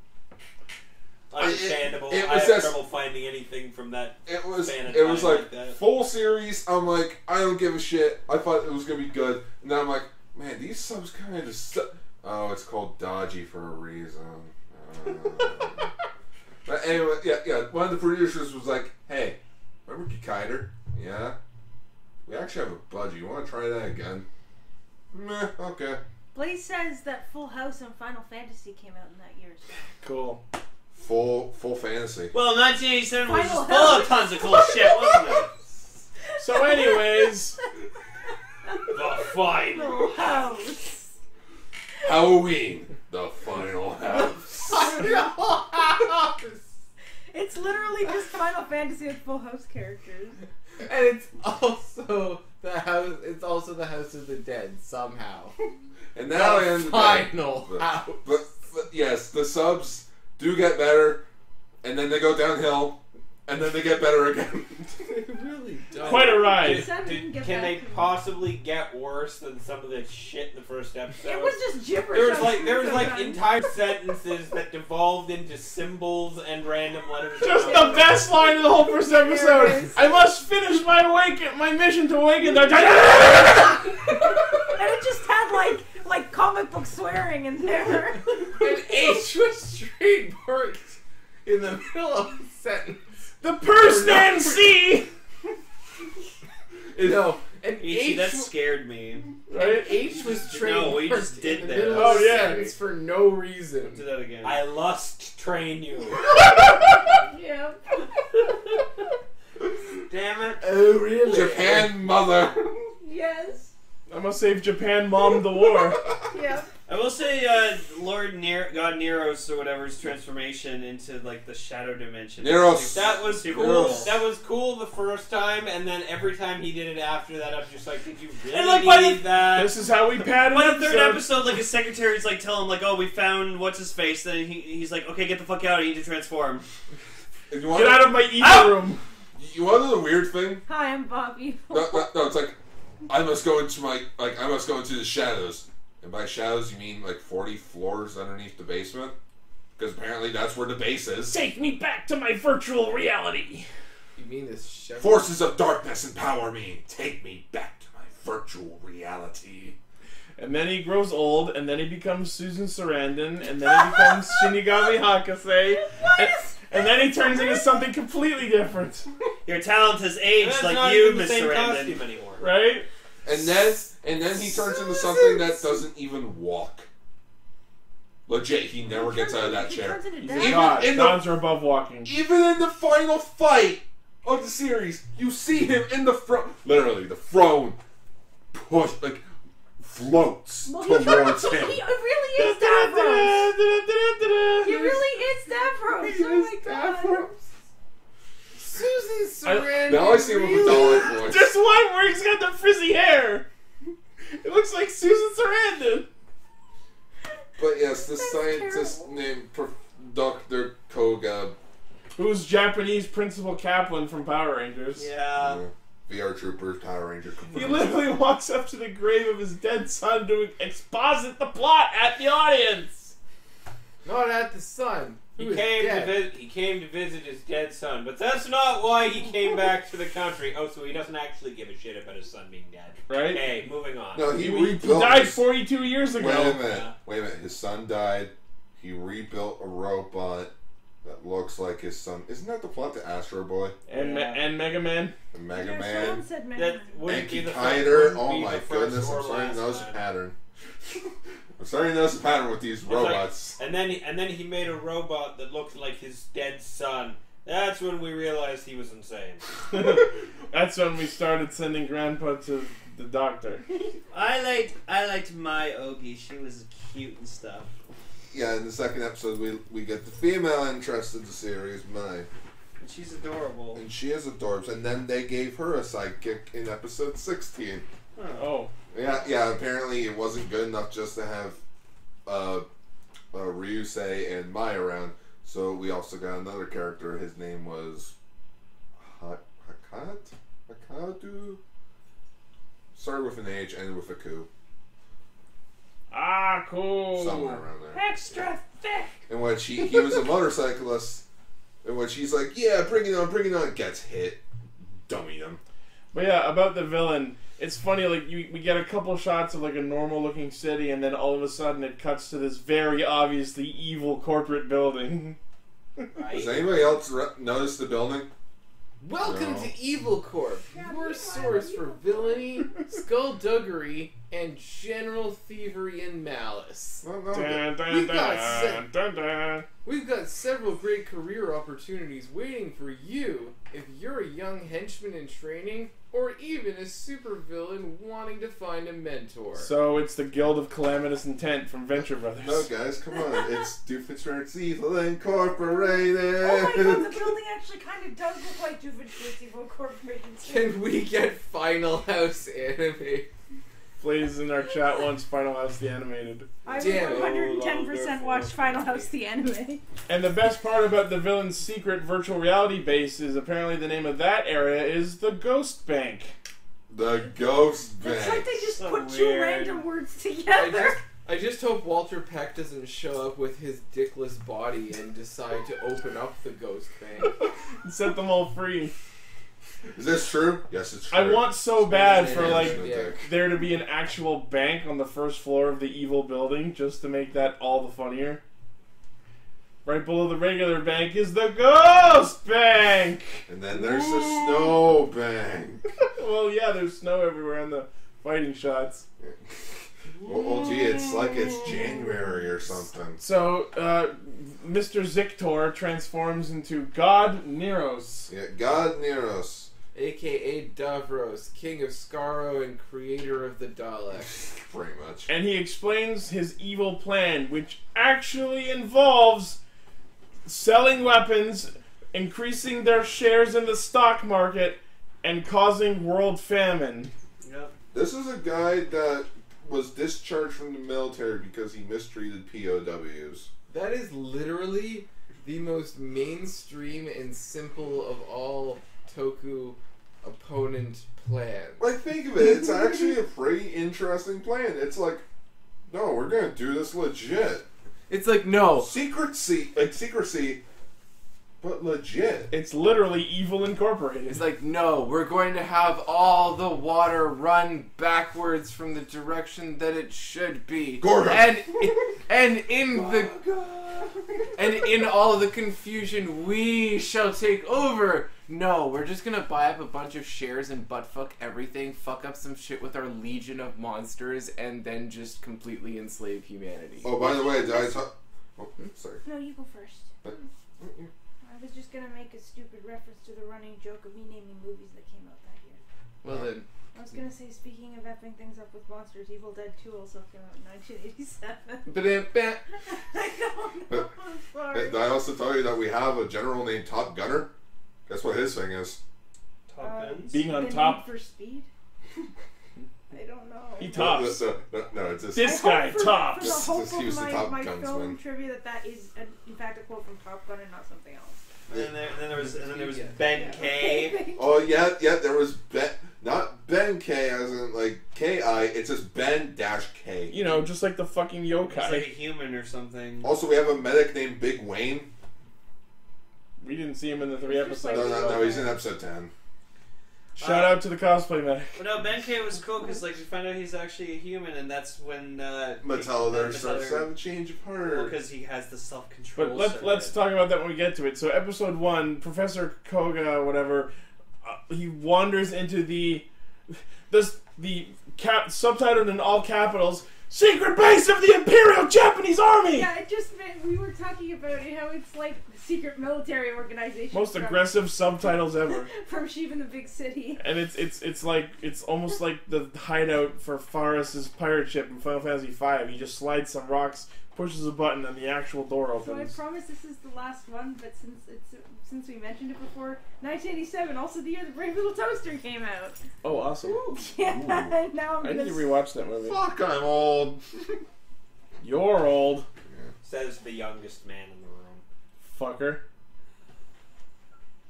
Understandable. It I was have just- trouble finding anything from that It was span of it was time like that. full series. I'm like, I don't give a shit. I thought it was gonna be good. And now I'm like, man, these subs kind of just suck. Oh, it's called dodgy for a reason. But anyway, yeah. One of the producers was like, hey, remember Kaitou? Yeah. We actually have a budget. You want to try that again? Meh. Okay. Blaze says that Full House and Final Fantasy came out in that year. Cool. Full fantasy. Well, 1987 was Final just full of House. tons of cool shit, wasn't it? So anyways, The final. Full House. Halloween, the final house. It's literally just Final Fantasy with Full House characters. And it's also the house. It's also the House of the Dead somehow. And now I end the day. Final But- house. But yes, the subs do get better, and then they go downhill, and then they get better again. They really don't. quite a ride. Sam didn't get Can back they to me. possibly get worse than some of the shit in the first episode? It was just gibberish. There was like sometimes. entire sentences that devolved into symbols and random letters. Just the best line of the whole first There it episode. is. I must finish my mission to awaken the. And it just had like comic book swearing in there. And H was trademarked in the middle of a sentence. The person and C. No, and Ichi, H, that scared me. and Right? H was No, we trademarked just did in the that. middle Oh, of a yeah. sentence for no Do reason. that again. I lust train you. Yep. Damn it. Oh really? Japan mother. Yes. I'm gonna save Japan, mom, the war. Yep. I will say, God Nero's or whatever's transformation into like the shadow dimension. Neros. That was super cool. cool. That was cool the first time, and then every time he did it after that, I was just like, "Did you really And, like, by need that?" This is how we padded By it. the third episode, like his secretary's like telling him like, "Oh, we found what's his face." Then he's like, "Okay, get the fuck out! I need to transform." Get Get out of my evil room. You want to know the weird thing? Hi, I'm Bobby. No, it's like I must go into the shadows. And by shadows, you mean like 40 floors underneath the basement? Because apparently that's where the base is. Take me back to my virtual reality. You mean this show? Forces of darkness empower me. Take me back to my virtual reality. And then he grows old, and then he becomes Susan Sarandon, and then he becomes Shinigami Hakase. And then he turns into something completely different. Your talent has aged That's like not you, even the same Mr. costume Randon. anymore. Right? And then he turns into something that doesn't even walk. Legit, he never gets out of that chair. Gods are above walking. Even in the final fight of the series, you see him in the front. Literally, the throne floats towards him. He really is Davros. He really is Davros. Oh my god. Susan Sarandon. Now I see him with a Dalek voice. Just one where he's got the frizzy hair. It looks like Susan Sarandon. But yes, this scientist named Dr. Koga. Who's Japanese Principal Kaplan from Power Rangers. Yeah. VR Troopers, Power Ranger. He literally walks up to the grave of his dead son to exposit the plot at the audience. Not at the son. He came to visit his dead son, but that's not why he came back to the country. Oh, so he doesn't actually give a shit about his son being dead. Right? Okay, moving on. No, he He rebuilt. died 42 years ago. Wait a minute. His son died. He rebuilt a robot that looks like his son. Isn't that the plot to Astro Boy? And Mega Man. And Mega Yeah, Man. someone said Mega That Man. wouldn't And be the Kaitou. first- Oh be my the first goodness, or I'm starting to last notice a time. pattern. I'm starting to notice a pattern with these It's like- robots. and then he made a robot that looked like his dead son. That's when we realized he was insane. That's when we started sending Grandpa to the doctor. I liked my Ogie. She was cute and stuff. Yeah, in the second episode, we get the female interest in the series, Mai. And she's adorable. And she is adorable. And then they gave her a sidekick in episode 16. Oh. Yeah. Apparently, it wasn't good enough just to have Ryusei and Mai around. So we also got another character. His name was Hakatu. Started with an H, ended with a Ku. Ah, cool. Somewhere around there. Extra thick. In which he was a motorcyclist. In which he's like, yeah, bring it on. Gets hit. Dummy him. But yeah, about the villain, it's funny, like, we get a couple shots of, like, a normal-looking city, and then all of a sudden it cuts to this very obviously evil corporate building. Has anybody else noticed the building? Welcome No. to Evil Corp, your source for villainy, skullduggery, and general thievery and malice. No. Dun, dun, We've dun, got dun, dun. We've got several great career opportunities waiting for you if you're a young henchman in training, or even a supervillain wanting to find a mentor. So it's the Guild of Calamitous Intent from Venture Brothers. No, guys, come on. It's Doofenshmirtz Evil Incorporated. Oh my god, the building actually kind of does look like Doofenshmirtz Evil Corporation. Can we get Final House anime? Plays in our chat once, Final House the Animated. I Damn it. 110% watched Final House the anime. And the best part about the villain's secret virtual reality base is apparently the name of that area is the Ghost Bank. The Ghost Bank. It's like they just So put two weird. random words together. I just hope Walter Peck doesn't show up with his dickless body and decide to open up the Ghost Bank. And set them all free. Is this true? Yes, it's true. I want so bad for, like, Yeah. there to be an actual bank on the first floor of the evil building just to make that all the funnier. Right below the regular bank is the Ghost Bank! And then there's the Snow Bank. Well, yeah, there's snow everywhere in the fighting shots. Well, gee, it's like it's January or something. So, Mr. Zictor transforms into God Neros. Yeah, God Neros. aka Davros, king of Skaro and creator of the Daleks. Pretty much. And he explains his evil plan, which actually involves selling weapons, increasing their shares in the stock market, and causing world famine. Yep. This is a guy that was discharged from the military because he mistreated POWs. That is literally the most mainstream and simple of all Toku opponent plans. Like, think of it. It's actually a pretty interesting plan. It's like, no, we're gonna do this legit. It's like, no. Secrecy, but legit. It's literally Evil Incorporated. It's like, no, we're going to have all the water run backwards from the direction that it should be. Gorgon. And in all of the confusion, we shall take over. No, we're just gonna buy up a bunch of shares and buttfuck everything, fuck up some shit with our legion of monsters, and then just completely enslave humanity. Oh, by the way, did I talk... Oh, sorry. No, you go first. I was just gonna make a stupid reference to the running joke of me naming movies that came out that year. Well then. I was gonna say, speaking of effing things up with monsters, Evil Dead 2 also came out in 1987. I don't know, I'm sorry. Did I also tell you that we have a general named Top Gunner? Guess what his thing is? Top Guns? Being on The top. Need for Speed? I don't know. He tops. No, it's just... This I guy hope for tops. the hope Just of use the my, Top my Gunsman. film trivia that is, in fact, a quote from Top Gun and not something else. And then there was Ben K. Oh, yeah, there was Ben... Not Ben K as in, like, K-I, it's just Ben-K. You know, just like the fucking He's like a yokai. human or something. Also, we have a medic named Big Wayne. We didn't see him in the 3 It's just episodes. No, he's in episode 10. Shout out to the cosplay medic. Well, no, Ben K was cool because like we find out he's actually a human, and that's when Metalder starts to have a change of heart. because he has the self-control. But let's talk about that when we get to it. So episode 1, Professor Koga, whatever, he wanders into the subtitled in all capitals, secret base of the Imperial Japanese Army. Yeah, it just meant we were talking about it, how it's like the secret military organization. Most aggressive subtitles ever. From Sheep in the Big City. And it's almost like the hideout for Faris's pirate ship in Final Fantasy V. He just slides some rocks, pushes a button, and the actual door So I opens. promise this is the last one, but since we mentioned it before, 1987, also the year the Brave Little Toaster came out. Oh, awesome. Yeah, now I'm I need gonna... to rewatch that movie. Fuck, I'm old. You're old, Says the youngest man in the room. fucker.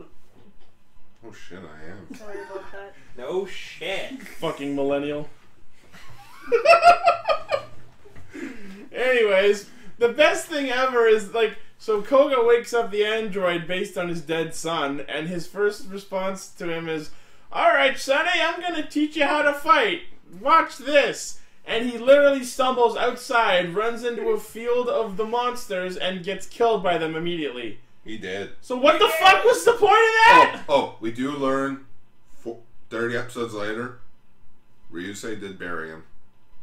Oh shit, I am. Sorry about that. No shit. Fucking millennial. Anyways, the best thing ever is like, so Koga wakes up the android based on his dead son, and his first response to him is, "Alright, Sonny, I'm gonna teach you how to fight. Watch this." And he literally stumbles outside, runs into a field of the monsters, and gets killed by them immediately. He did. So what the fuck was the point of that? Oh, we do learn 30 episodes later, Ryusei did bury him.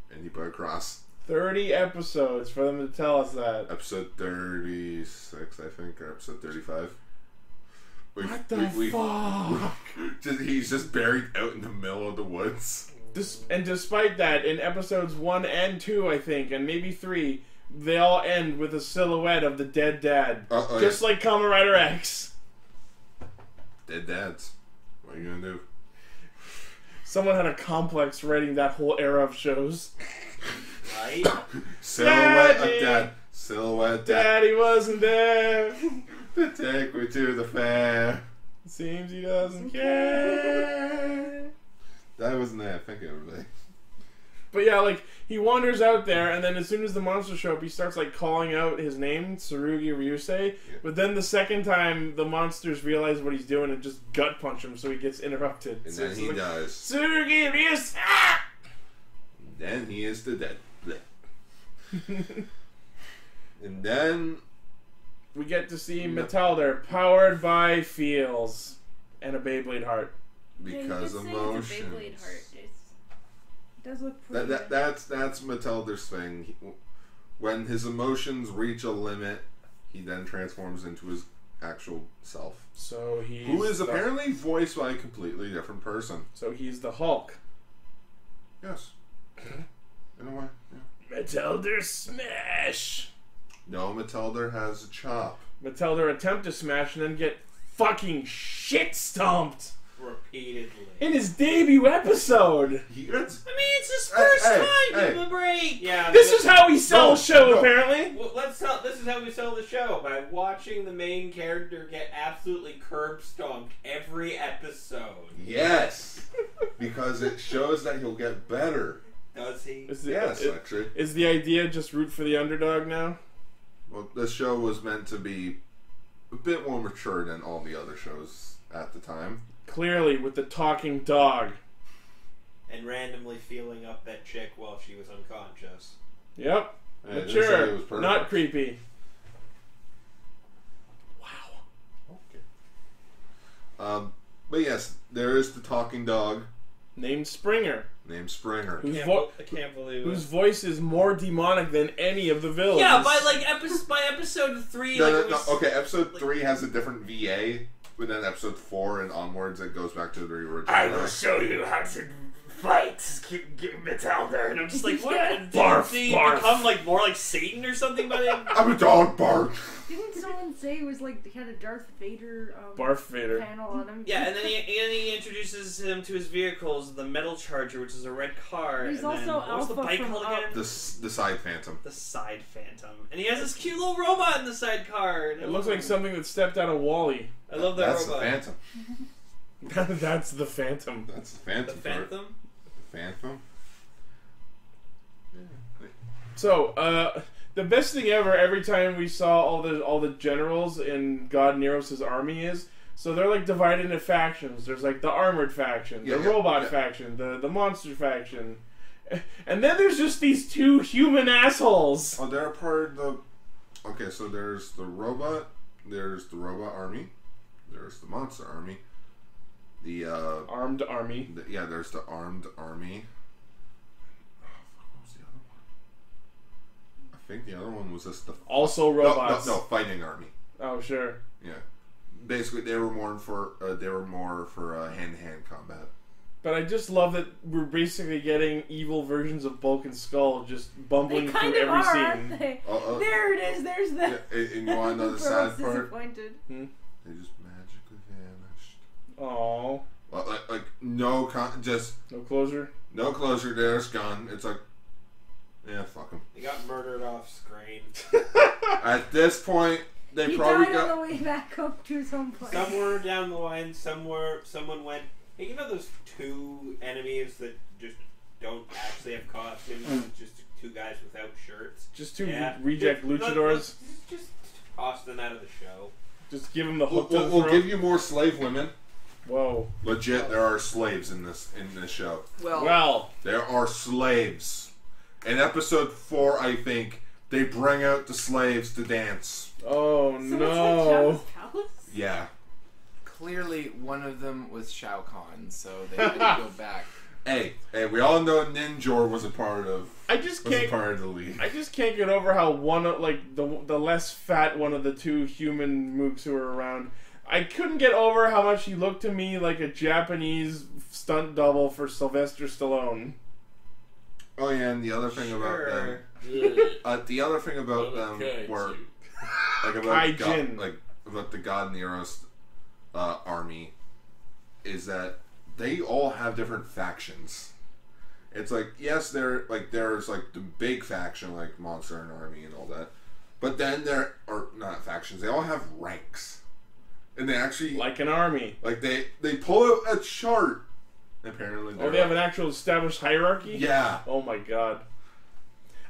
And he put a cross. 30 episodes for them to tell us that. Episode 36, I think, or episode 35. What the fuck? He's just buried out in the middle of the woods. And despite that, in episodes 1 and 2, I think, and maybe 3, they all end with a silhouette of the dead dad. Just like Kamen Rider X. Dead dads. What are you gonna do? Someone had a complex writing that whole era of shows. Right? Silhouette Daddy. of dad. Silhouette dad. Daddy wasn't there. To take me to the fair. Seems he doesn't care. That wasn't there. Thank you, everybody. But yeah, like, he wanders out there, and then as soon as the monsters show up, he starts, like, calling out his name, Tsurugi Ryusei. Yeah. But then the second time, the monsters realize what he's doing and just gut punch him, so he gets interrupted. And so then he dies. Tsurugi Ryusei! Then he is the dead. And then we get to see Metalder, powered by feels, and a Beyblade heart. Because emotions. It's a Beyblade heart. It does look pretty. That's Metalder's thing. When his emotions reach a limit, he then transforms into his actual self. So he's Who is apparently voiced by a completely different person. So he's the Hulk. Yes. In a way, yeah. Metalder smash! No, Metalder has a chop. Metalder attempt to smash and then get fucking shit stomped repeatedly in his debut episode. It's his first time. Give him a break. Yeah. This is how we sell a show, apparently. Well, this is how we sell the show, by watching the main character get absolutely curb stomped every episode. Yes, because it shows that he'll get better. Does he? Actually. Is the idea just root for the underdog now? Well, this show was meant to be a bit more mature than all the other shows at the time. Clearly, with the talking dog. And randomly feeling up that chick while she was unconscious. Yep. Hey, mature. Not creepy. Wow. Okay. But yes, there is the talking dog. Named Springer. I can't believe it. Whose voice is more demonic than any of the villains. Yeah, by episode 3... Okay, episode 3 has a different VA, but then episode 4 and onwards it goes back to the original. I will show you how to fight Metalder. And I'm just like, what? Barf, Did he barf. become like more like Satan or something by then? I'm a dog, bark. Didn't someone say it was like he had a Darth Vader Barf Vader panel on him? Yeah, and then he introduces him to his vehicles, the Metal Charger, which is a red car. He's and also then, what was the Alpha bike from called Up. again? The side phantom. The side Phantom. And he has this cute little robot in the sidecar. It looks like something that stepped out of Wall-E. I love that That's robot. the Phantom. That's the Phantom. That's the Phantom. The Phantom? Phantom? So, the best thing ever, every time we saw all the generals in God Neros' army is, so they're like divided into factions. There's like the armored faction, the robot faction, the monster faction. And then there's just these two human assholes. Oh, they're part of the... Okay, so there's the robot army, there's the monster army, the armed army. There's the armed army. What was the other one? I think the other one was just the also robots. No, fighting army. Oh, sure. Yeah, basically they were more for hand-to-hand combat. But I just love that we're basically getting evil versions of Bulk and Skull just bumbling through every scene. Aren't they? There it is. There's the. Yeah, and you want to know the sad part? Disappointed. They just magically vanished. Aww. Like no just no closure. No closure. There's gone. It's like, yeah, fuck them. He got murdered off screen. At this point, He died on the way back home to his home place. Somewhere down the line, someone went, hey, you know those two enemies that just don't actually have costumes? Just two guys without shirts? Just two reject luchadors? Just toss them out of the show. Just give them the hook We'll give you more slave women. Whoa. Legit, there are slaves in this show. Well. There are slaves. In episode 4, I think, they bring out the slaves to dance. Oh, So no. it's like Jabba's palace? Yeah. Clearly, one of them was Shao Kahn, so they had to go back. Hey, we all know Ninjor was a part of. I just can't. Part of the league. I just can't get over how one of the less fat one of the two human mooks who were around. I couldn't get over how much he looked to me like a Japanese stunt double for Sylvester Stallone. Oh yeah, and the other thing about them. The other thing about them were about the God Nero's army is that they all have different factions. It's like, yes, there's like the big faction like Monster and Army and all that, but then there are not factions. They all have ranks, and they actually like an army. Like they pull out a chart. Apparently, they have an actual established hierarchy. Yeah. Oh my god.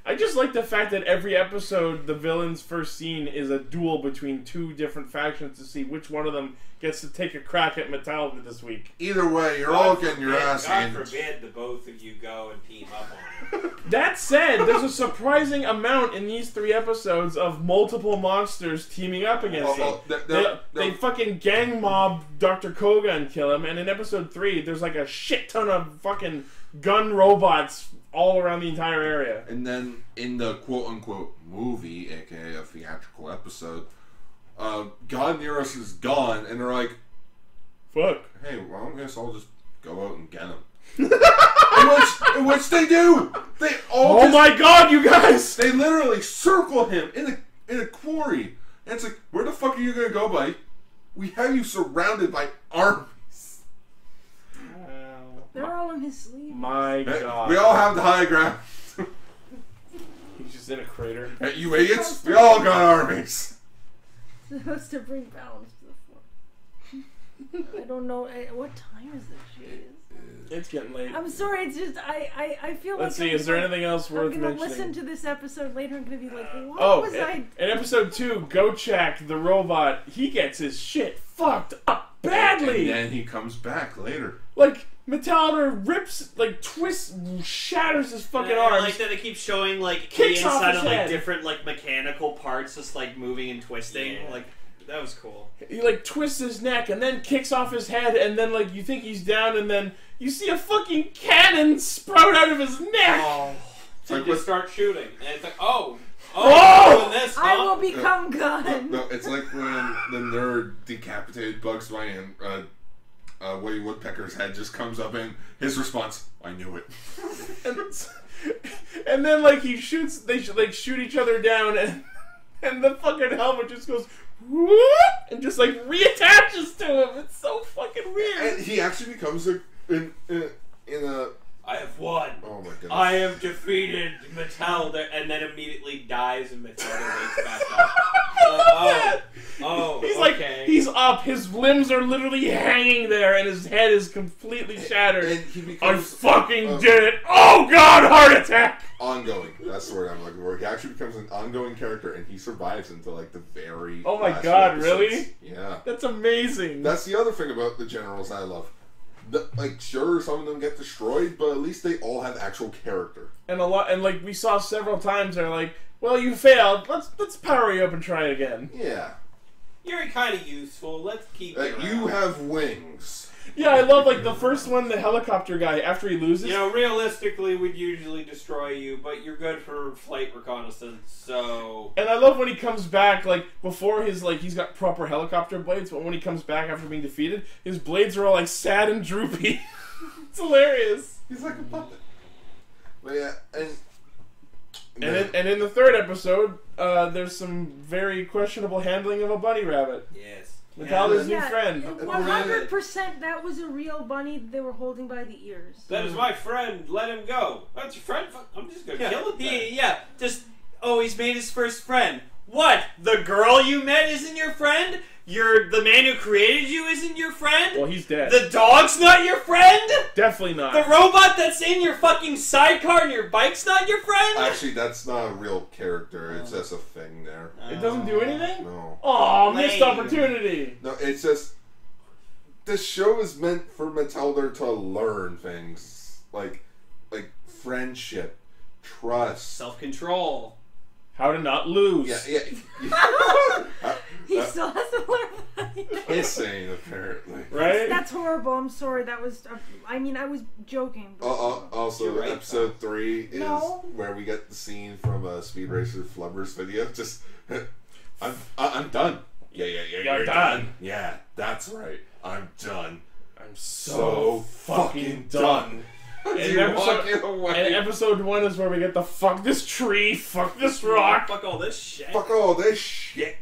I just like the fact that every episode, the villain's first scene is a duel between two different factions to see which one of them gets to take a crack at Metalder this week. Either way, you're all getting your ass handed. God forbid the both of you go and team up on it. That said, there's a surprising amount in these 3 episodes of multiple monsters teaming up against them. They fucking gang mob Dr. Koga and kill him, and in episode 3, there's like a shit ton of fucking gun robots all around the entire area. And then in the quote-unquote movie, aka a theatrical episode, God Neros is gone, and they're like, fuck. hey, well, I guess I'll just go out and get him. in which they do. They all. Oh my god, you guys! They literally circle him in a quarry, and it's like, where the fuck are you gonna go, buddy? We have you surrounded by armies. They're all in his sleeve. My god. We all have the high ground. He's just in a crater. Hey, you idiots! We all got armies. Supposed to bring balance to the floor. I don't know. What time is this shit? It's getting late. I'm sorry. It's just I feel Let's like. see. Is there anything else worth I'm gonna mentioning? listen to this episode later. I'm gonna be like, what was I? In episode 2, Gochak the robot, he gets his shit fucked up badly. And then he comes back later. Like Metalder rips, like twists, shatters his fucking arms. Like that, it keeps showing like Kicks the off inside his of like head. different like mechanical parts, just like moving and twisting. Yeah. Like that was cool. He like twists his neck and then kicks off his head, and then like you think he's down, and then you see a fucking cannon sprout out of his neck. Oh. So like you just start shooting, and it's like, oh, Oh! doing this, I huh? will become God. No, it's like when the nerd decapitated Bugs Bunny and Woody Woodpecker's head just comes up, and his response, I knew it. And then like he shoots, they like shoot each other down, and the fucking helmet just goes whoop, and just like reattaches to him. It's so fucking weird. And he actually becomes in a. I have won. Oh my goodness. I have defeated Metalder, and then immediately dies, and Metalder wakes back up. He's okay. like, he's up, his limbs are literally hanging there, and his head is completely shattered. And he I becomes fucking did it! Oh god, heart attack! ongoing. That's the word I'm looking for. He actually becomes an ongoing character, and he survives until like the very. Oh my last god, few episodes. really? Yeah. That's amazing. That's the other thing about the generals I love. Like, sure, some of them get destroyed, but at least they all have actual character. And a lot, and like we saw several times, they're like, "Well, you failed. Let's power you up and try it again." Yeah. You're kind of useful. Let's keep you You around. have wings. Yeah, I love like the first one, the helicopter guy. After he loses, You know, realistically, we'd usually destroy you, but you're good for flight reconnaissance, so... and I love when he comes back, like before his like he's got proper helicopter blades, but when he comes back after being defeated, his blades are all like sad and droopy. It's hilarious. He's like a puppet. But yeah, And in the third episode, there's some very questionable handling of a bunny rabbit. Yes. Metalder's new friend. 100% that was a real bunny they were holding by the ears. That is my friend. Let him go. That's your friend? I'm just gonna kill it then. Just he's made his first friend. What? The girl you met isn't your friend? The man who created you isn't your friend? Well, he's dead. The dog's not your friend? Definitely not. The robot that's in your fucking sidecar and your bike's not your friend? actually, that's not a real character. It's just a thing there. It doesn't do anything? No. Oh, missed Lame. opportunity. No, it's just... This show is meant for Metalder to learn things. Like friendship, trust. Self-control. How to not lose. Yeah. He still has to learn that. Kissing, apparently. Right? That's horrible. I'm sorry. That was. I mean, I was joking. But Also, You're right, episode 3 is No. where we get the scene from a Speed Racer Flubbers video. Just, I'm done. Yeah, you're done. Yeah, that's right. I'm done. I'm So fucking done. And You're walking away. And episode 1 is where we get the fuck this tree, fuck this rock. Fuck all this shit. Fuck all this shit.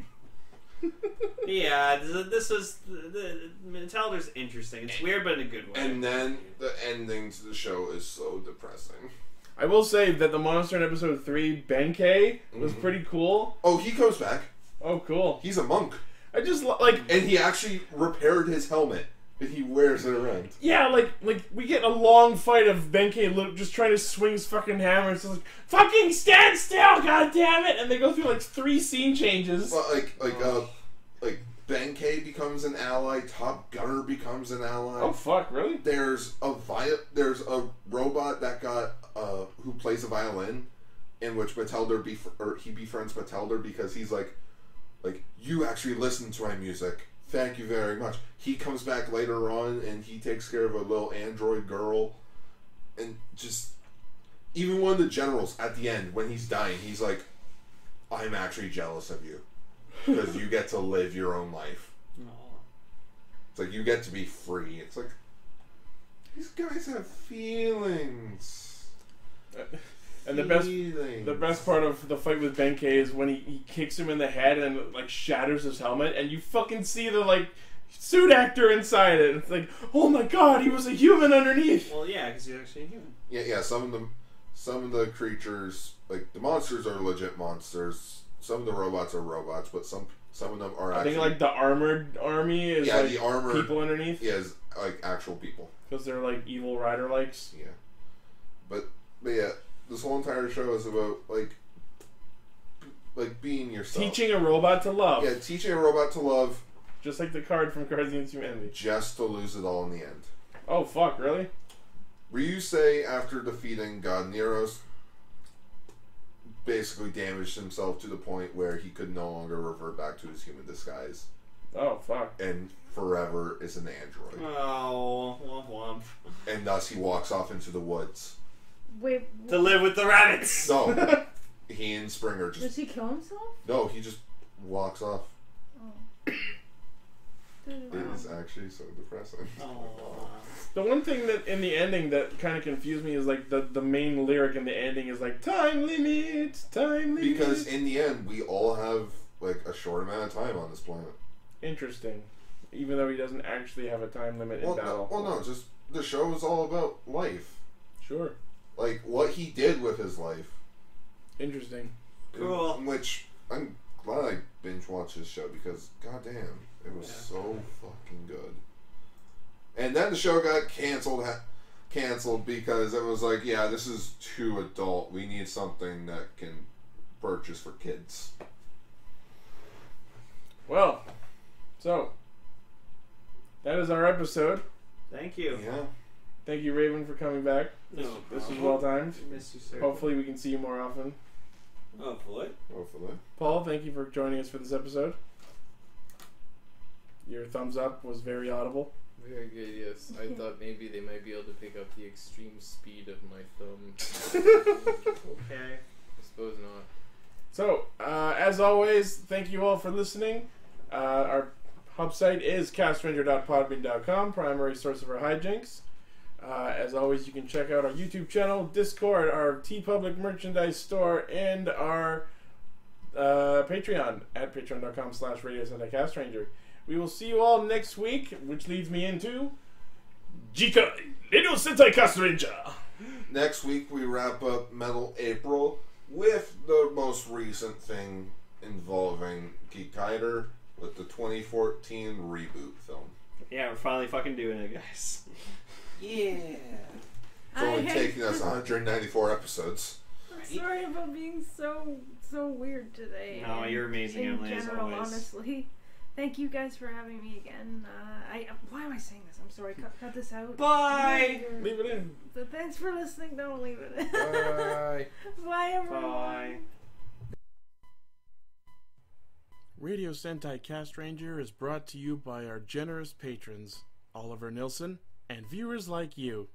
Yeah, this was... The Metalder's interesting. It's weird, but in a good way. And then the ending to the show is so depressing. I will say that the monster in episode 3, Benkei, was pretty cool. Oh, he comes back. Oh, cool. He's a monk. I just like... And he actually repaired his helmet. And he wears it around. Yeah, like we get a long fight of Benkei just trying to swing his fucking hammer. It's just like, fucking stand still, goddammit! And they go through like 3 scene changes. But like Benkei becomes an ally. Top Gunner becomes an ally. Oh fuck, really? There's a robot that got who plays a violin, in which Metalder he befriends Metalder because he's like you actually listen to my music. Thank you very much. He comes back later on and he takes care of a little android girl, and just even one of the generals at the end when he's dying, he's like, "I'm actually jealous of you. because you get to live your own life. Aw. It's like you get to be free. It's like these guys have feelings. And the best part of the fight with Benkei is when he kicks him in the head and like shatters his helmet, and you fucking see the like suit actor inside it. It's like, oh my god, he was a human underneath. Well, yeah, because he's actually a human. Yeah. Some of the creatures, like the monsters, are legit monsters. Some of the robots are robots, but some of them are. I think like the armored army is like the armored people underneath. Yeah, is like actual people because they're like evil rider likes. Yeah, but yeah. This whole entire show is about like being yourself. Teaching a robot to love. Yeah, teaching a robot to love. Just like the card from Cards Against Humanity. Just to lose it all in the end. Oh fuck, really? Ryusei, after defeating God Neros, basically damaged himself to the point where he could no longer revert back to his human disguise. Oh fuck. And forever is an android. Oh, womp womp. And thus he walks off into the woods. Wait. To live with the rabbits! No. He and Springer just... Does he kill himself? No, he just walks off. Oh. It is actually so depressing. Oh. The one thing that in the ending that kind of confused me is like the main lyric in the ending is like time limit. Because in the end, we all have like a short amount of time on this planet. Interesting. Even though he doesn't actually have a time limit in battle. No, just the show is all about life. Sure. Like what he did with his life. Interesting. Cool. Which I'm glad I binge watched this show because goddamn, it was so fucking good. And then the show got canceled because it was like, yeah, this is too adult. We need something that can purchase for kids. Well, so that is our episode. Thank you. Yeah. Thank you, Raven, for coming back. This was well timed. Miss you, sir. Hopefully we can see you more often. Hopefully. Paul, thank you for joining us for this episode. Your thumbs up was very audible. Very good, yes. I thought maybe they might be able to pick up the extreme speed of my thumb. Okay. I suppose not. So, as always, thank you all for listening. Our hub site is castranger.podbean.com, primary source of our hijinks. As always, you can check out our YouTube channel, Discord, our TeePublic merchandise store, and our Patreon at patreon.com/Radio Sentai Castranger. We will see you all next week, which leads me into Jika Radio Sentai Castranger. Next week we wrap up Metal April with the most recent thing involving Kaitou with the 2014 reboot film. Yeah, we're finally fucking doing it, guys. Yeah. It's only taken us 194 episodes. I'm sorry about being so weird today. No, you're amazing, in Emily, as general, always. Honestly. Thank you guys for having me again. Why am I saying this? I'm sorry. Cut this out. Bye! Leave it in. But thanks for listening. Don't leave it in. Bye. Bye, everyone. Bye. Radio Sentai Castranger is brought to you by our generous patrons, Oliver Nilsson, and viewers like you.